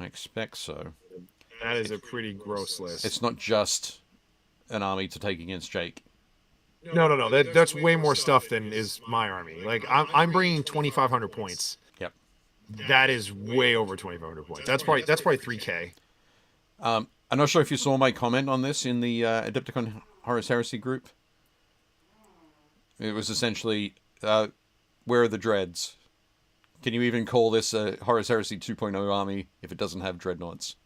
I expect so. That is a pretty gross list. It's not just an army to take against Jake. No. That's way more stuff than is my army. Like I'm bringing 2,500 points. Yep. That is way over 2,500 points. That's probably 3K. I'm not sure if you saw my comment on this in the Adepticon Horus Heresy group. It was essentially, where are the dreads? Can you even call this a Horus Heresy 2.0 army if it doesn't have dreadnoughts?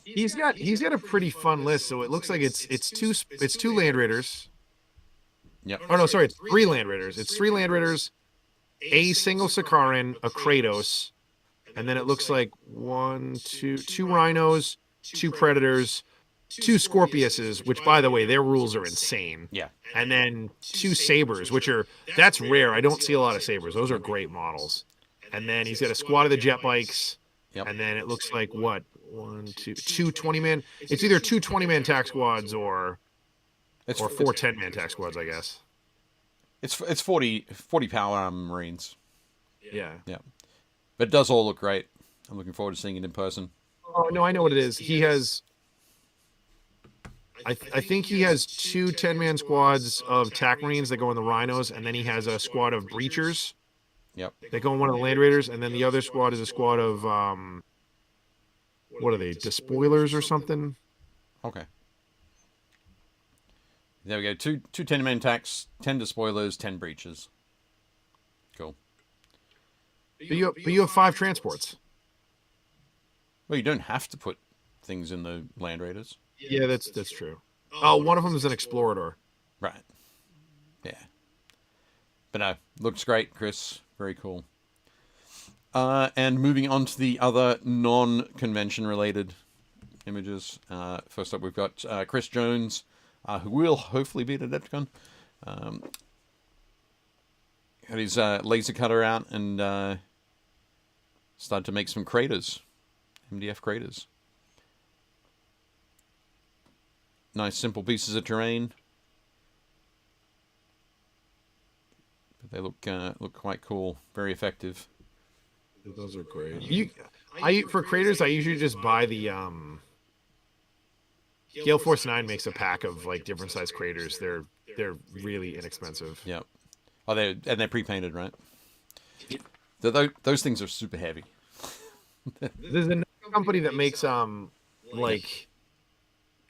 He's got a pretty fun list. So it looks like it's two Land Raiders. Yep. Oh no, sorry, it's 3 Land Raiders. It's 3 Land Raiders, a single Sakaran, a Kratos, and then it looks like two rhinos, two predators, two Scorpiuses, which by the way, their rules are insane. Yeah. And then two sabers, that's rare. I don't see a lot of sabers. Those are great models. And then he's got a squad of the jet bikes. Yep. And then it looks like what? Two 20-man. It's either two 20-man tac squads or four 10-man tac squads, I guess. It's 40 power Marines. Yeah. Yeah. But it does all look great. I'm looking forward to seeing it in person. Oh no, I know what it is. He has I think he has two 10-man squads of tac Marines that go in the rhinos, and then he has a squad of breachers. Yep. They go in one of the Land Raiders, and then the other squad is a squad of what are they? Despoilers or something? Okay. There we go. Two 10-man tacs, 10 despoilers, 10 breaches. Cool. But you have 5 transports. Well, you don't have to put things in the Land Raiders. Yeah, that's true. Oh, one of them is an Explorador. Right. Yeah. But no, looks great, Chris. Very cool. And moving on to the other non-convention related images. First up, we've got Chris Jones, who will hopefully be at Adepticon. Had his laser cutter out and started to make some craters, MDF craters. Nice, simple pieces of terrain. But they look quite cool. Very effective. Those are great. For craters, I usually just buy the Gale Force 9 makes a pack of like different size craters. They're really inexpensive. Yep. Oh, they're pre-painted, right? Those things are super heavy. There's another company that makes like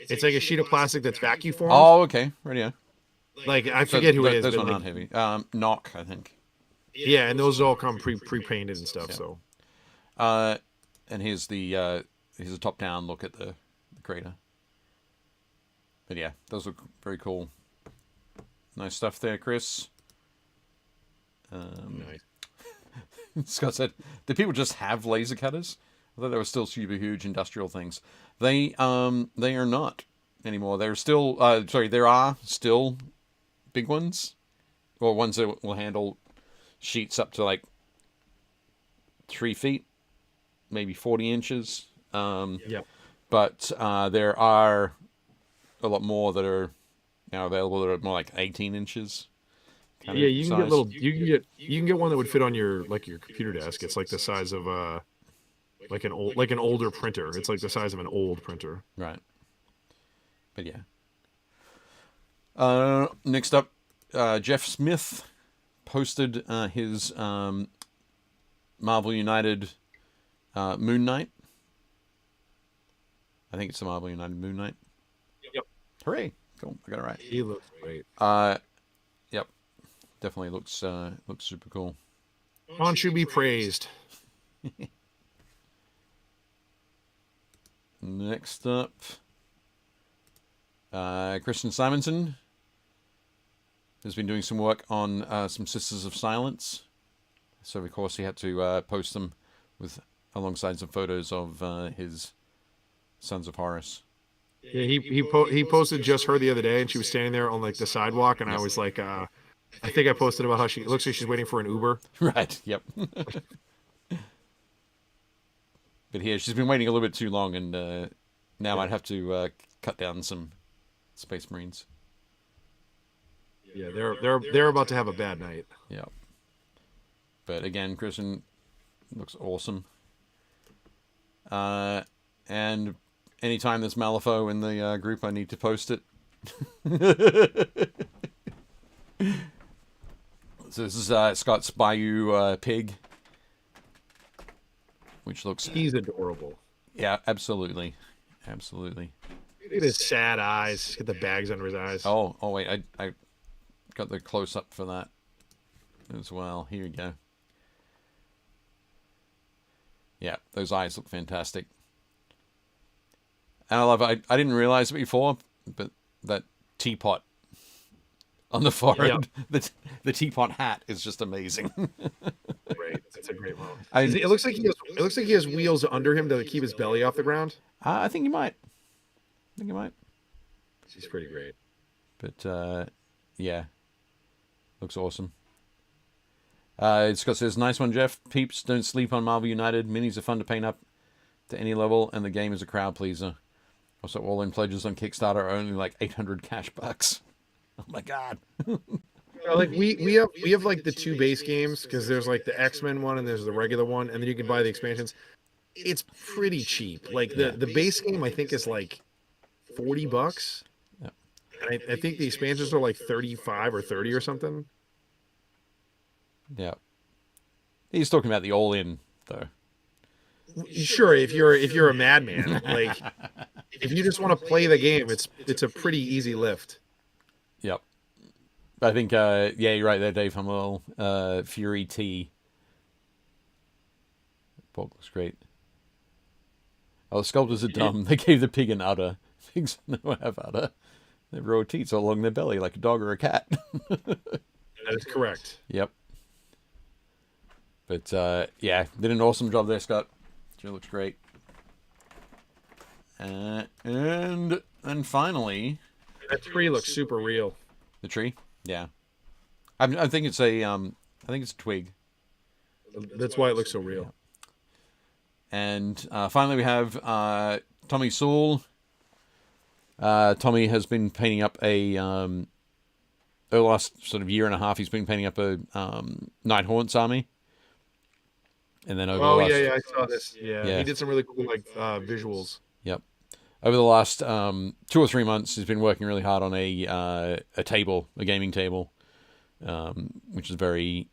it's like a sheet of plastic that's vacuum formed. Oh, okay. Radio. Like I forget who it is. Those but ones like, aren't heavy. Knock, I think. Yeah, and those all come pre-painted and stuff. Yeah. So. And here's a top-down look at the crater. But yeah, those look very cool. Nice stuff there, Chris. Nice. Scott said, "Do people just have laser cutters? I thought they were still super huge industrial things. They are not anymore. They're still there are still big ones, or ones that will handle sheets up to like 3 feet, maybe 40 inches. Yep. But there are a lot more that are now available that are more like 18 inches. Yeah, you can get you can get one that would fit on your computer desk. It's like the size of like an older printer. It's like the size of an old printer. Right. But yeah. Next up, Jeff Smith posted his Marvel United Moon Knight. I think it's the Marvel United Moon Knight. Yep. Hooray! Cool, I got it right. He looks great. Yep. Definitely looks super cool. Khonshu be praised. Next up, Christian Simonson has been doing some work on some Sisters of Silence. So of course he had to post them alongside some photos of his Sons of Horus. Yeah, he posted just her the other day, and she was standing there on like the sidewalk, and I was like, I think I posted about how it looks like she's waiting for an Uber. Right. Yep. But here she's been waiting a little bit too long, and now I'd have to cut down some Space Marines. Yeah, they're about to have a bad night. Yeah. But again, Christian looks awesome. And anytime there's Malifaux in the group, I need to post it. So this is Scott's Bayou Pig, which looks... He's adorable. Yeah, absolutely. Absolutely. Look at his sad eyes. He's got the bags under his eyes. Oh, wait. I got the close-up for that as well. Here we go. Yeah, those eyes look fantastic. And I love it. I didn't realize it before, but that teapot on the forehead. The teapot hat is just amazing. Great. It's a great moment. I It looks like he has wheels under him to keep his belly off the ground. I think you might. He's pretty great. But yeah, looks awesome. Scott says, "Nice one, Jeff. Peeps, don't sleep on Marvel United. Minis are fun to paint up to any level, and the game is a crowd pleaser. Also, all-in pledges on Kickstarter are only like 800 cash bucks. Oh my god." Like we have like the 2 base games, because there's like the X-Men one and there's the regular one, and then you can buy the expansions. It's pretty cheap. Like the base game I think is like $40. Yeah. And I think the expansions are like 35 or 30 or something. Yeah. He's talking about the all-in though. Sure, if you're a madman, like if you just want to play the game, it's a pretty easy lift. Yep. I think yeah, you're right there, Dave Hummel. Fury T. Bulk looks great. Oh, the sculptors are dumb. They gave the pig an udder. Pigs never have udder. They have raw teats all along their belly like a dog or a cat. That is correct. Yep. But yeah, did an awesome job there, Scott. Sure looks great. And finally, That tree looks super real. the tree. Yeah, I think it's a twig. That's why it looks so real. And finally, we have Tommy Sewell. Tommy has been painting up over the last sort of year and a half. He's been painting up a Nighthaunt's army. And then over the last, I saw this. Yeah, he did some really cool like visuals. Yep. Over the last 2 or 3 months, he's been working really hard on a gaming table, which is very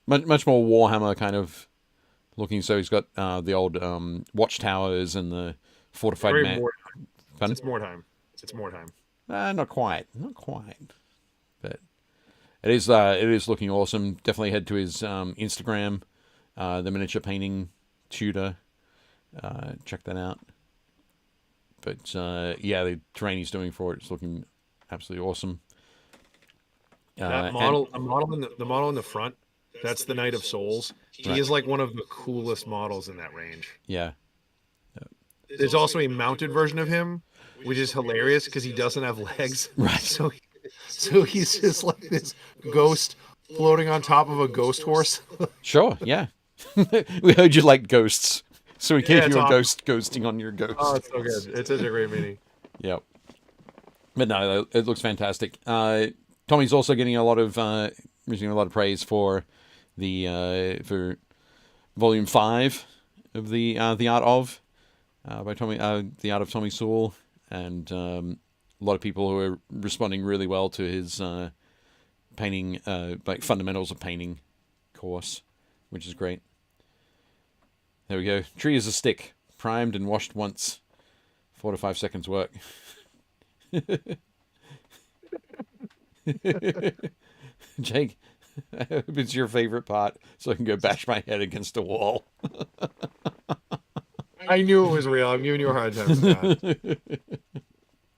much more Warhammer kind of looking. So he's got the old watchtowers and the fortified man. It's more time. Not quite, but it is looking awesome. Definitely head to his Instagram, the miniature painting tutor. Check that out. But yeah, the terrain he's doing for it's looking absolutely awesome. That model, the model in the front, that's the Knight of Souls. He is like one of the coolest models in that range. Yeah. There's also a mounted version of him, which is hilarious because he doesn't have legs. Right. So he's just like this ghost floating on top of a ghost horse. Sure. Yeah. We heard you like ghosts, so we gave you a awesome. ghosting on your ghost. Oh, it's so good. It's such a great mini. Yep. But no, it looks fantastic. Tommy's also getting receiving a lot of praise for the for Volume 5 of the Art of by Tommy, the Art of Tommy Sewell, and a lot of people who are responding really well to his painting, like fundamentals of painting course, which is great. There we go. Tree is a stick, primed and washed once. 4 to 5 seconds work. Jake, I hope it's your favorite part, so I can go bash my head against a wall. I knew it was real. I'm giving you a hard time for that.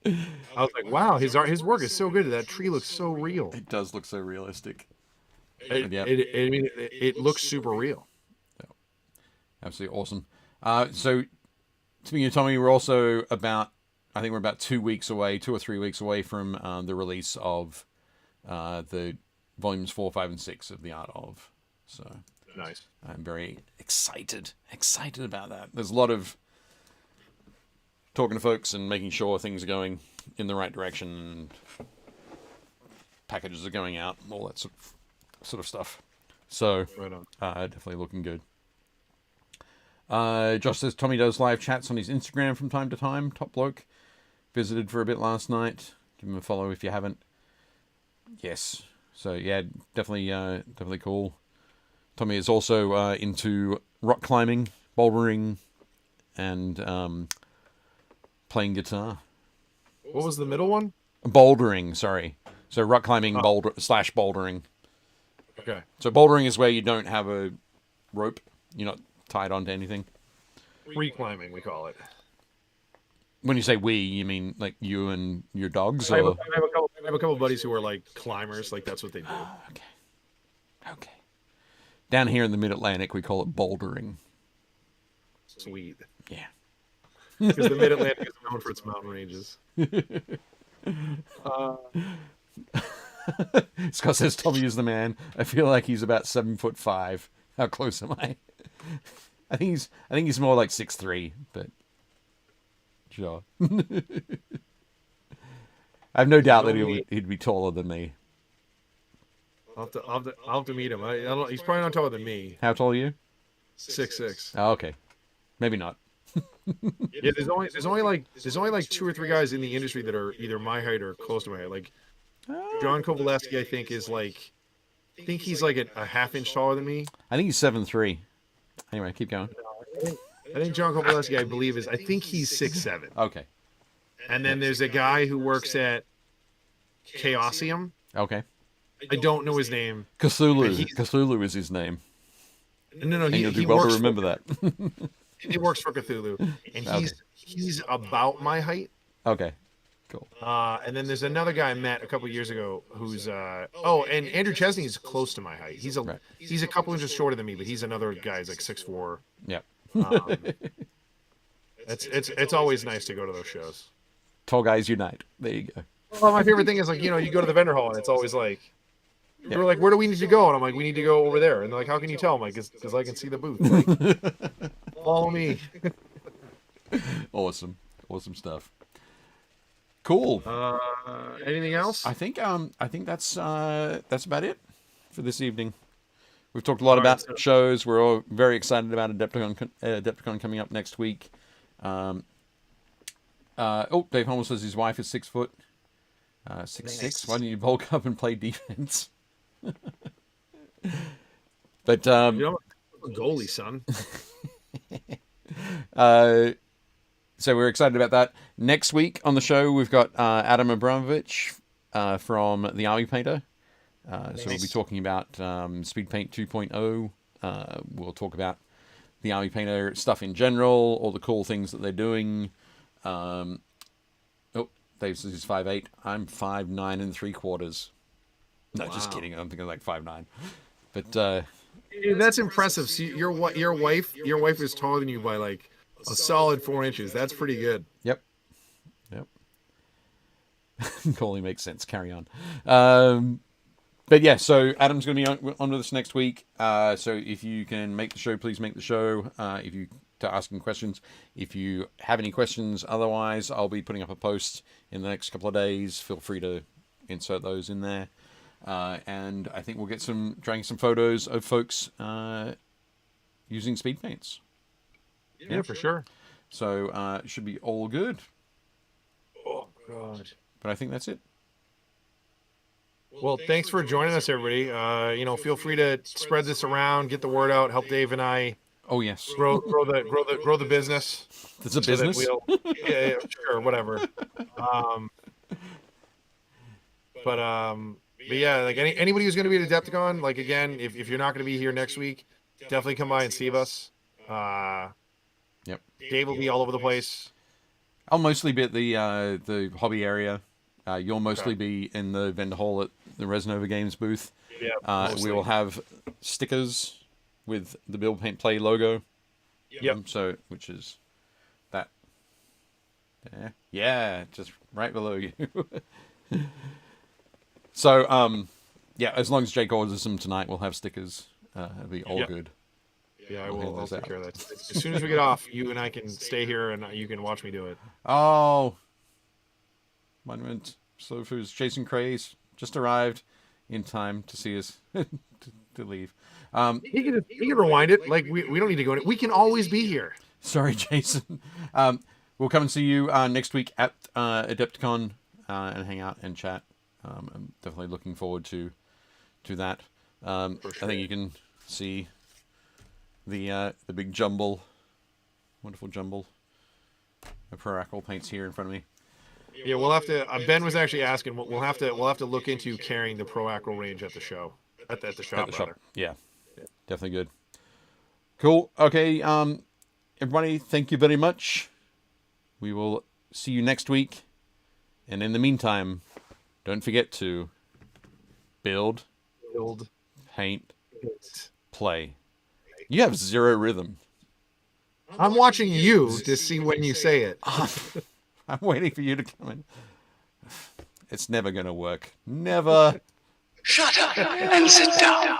I was like, wow, his work is so good. That tree looks so real. It does look so realistic. It looks super real. Absolutely awesome. So, speaking of Tommy, we're also about 2 weeks away, 2 or 3 weeks away from the release of the volumes 4, 5, and 6 of the Art of. So nice. I'm very excited about that. There's a lot of talking to folks and making sure things are going in the right direction, and packages are going out, and all that sort of stuff. So Right on. definitely looking good. Josh says Tommy does live chats on his Instagram from time to time. Top bloke. Visited for a bit last night. Give him a follow if you haven't. Yes. So yeah, definitely cool. Tommy is also into rock climbing, bouldering, and playing guitar. What was the middle one? Bouldering, sorry. So rock climbing, bouldering. Okay. So bouldering is where you don't have a rope. You're not tied onto anything. Free climbing, we call it. When you say we, you mean like you and your dogs? I have Or? a couple I have a couple buddies who are like climbers, like that's what they do. Okay. Down here in the Mid-Atlantic, we call it bouldering. Sweet. Yeah. Because the Mid-Atlantic is known for its mountain ranges. Scott says Tommy is the man. I feel like he's about 7'5". How close am I? I think he's more like 6'3", but sure. I have no doubt that he'd be taller than me. I'll have to meet him. I don't. He's probably not taller than me. How tall are you? 6'6". Oh, okay. Maybe not. Yeah, there's only like 2 or 3 guys in the industry that are either my height or close to my height. Like John Kovaleski, I think he's like a half inch taller than me. I think he's 7'3". Anyway, keep going. I think John Kovaleski, I think he's 6'7". Okay. And then there's a guy who works at Chaosium. Okay. I don't know his name. Cthulhu. Cthulhu is his name. No, And you'll he do well works to remember that. He works for Cthulhu, and he's about my height. Okay, cool. And then there's another guy I met a couple years ago who's and Andrew Chesney is close to my height. He's a couple inches shorter than me, but he's another guy. He's like 6'4". Yep. It's always nice to go to those shows. Tall guys unite. There you go. Well, my favorite thing is like, you go to the vendor hall and it's always like, they're like, where do we need to go? And I'm like, we need to go over there. And they're like, how can you tell? I'm like, because I can see the booth. Like, follow me. Awesome stuff. Cool. Anything else? I think that's about it for this evening. We've talked a lot about shows. We're all very excited about Adepticon coming up next week. Dave Holmes says his wife is 6 foot. 6'6". Why don't you bulk up and play defense? But I'm a goalie, son. So we're excited about that. Next week on the show, we've got Adam Abramovich from The Army Painter. So we'll be talking about Speed Paint 2.0. We'll talk about The Army Painter stuff in general, all the cool things that they're doing. Dave says he's 5'8". I'm 5'9 3/4. No, wow. Just kidding. I'm thinking like 5'9". But dude, that's impressive. See, your wife is taller than you by like a solid 4 inches. That's pretty good. Yep. Totally makes sense. Carry on. But yeah, so Adam's going to be on with us next week. So if you can make the show, please make the show. To asking questions. If you have any questions, otherwise, I'll be putting up a post in the next couple of days. Feel free to insert those in there. And I think we'll get drawing some photos of folks using speed paints. Yeah, for sure. So it should be all good. Oh, God. But I think that's it. Well, thanks for joining us, everybody. Feel free to spread this around, get the word out, help Dave and I. Oh yes. Grow the business. It's a business. Yeah, sure, whatever. But yeah, like anybody who's going to be at Adepticon, like again, if you're not going to be here next week, definitely come by and see us. Yep. Dave will be all over the place. I'll mostly be at the hobby area. You'll mostly be in the vendor hall at the Resnova Games booth. Yeah. We will have stickers with the Build Paint Play logo. Yep. Which is that. Yeah, just right below you. So, yeah, as long as Jake orders them tonight, we'll have stickers. It'll be all good. Yeah, I'll take care of that. As soon as we get off, you and I can stay here and you can watch me do it. Oh. Monument Slow Foods Chasing Craze just arrived in time to see us to leave. He can rewind it. Like we don't need to go in it. We can always be here. Sorry, Jason. We'll come and see you next week at Adepticon and hang out and chat. I'm definitely looking forward to that. Sure. I think you can see the big wonderful jumble of Proacral paints here in front of me. Yeah, we'll have to. Ben was actually asking. We'll have to look into carrying the Proacral range at the show. At the shop. Yeah, definitely good. Cool. Okay, everybody, thank you very much. We will see you next week. And in the meantime, Don't forget to build, paint, play. You have zero rhythm. I'm watching you to see when you say it. I'm waiting for you to come in. It's never going to work. Never. Shut up and sit down.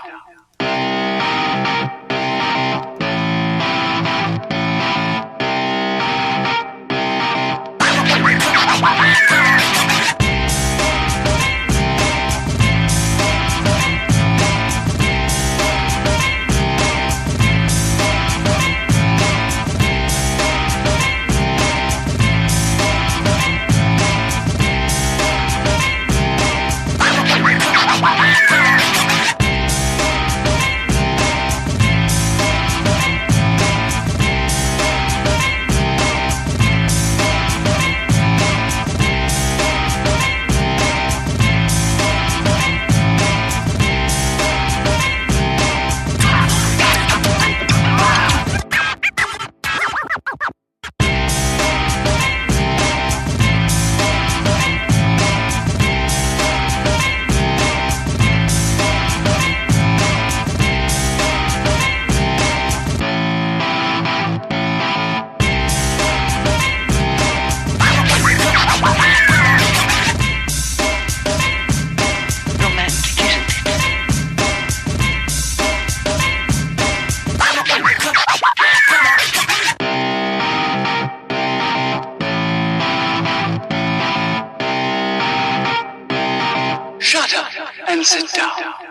Shut up and sit down.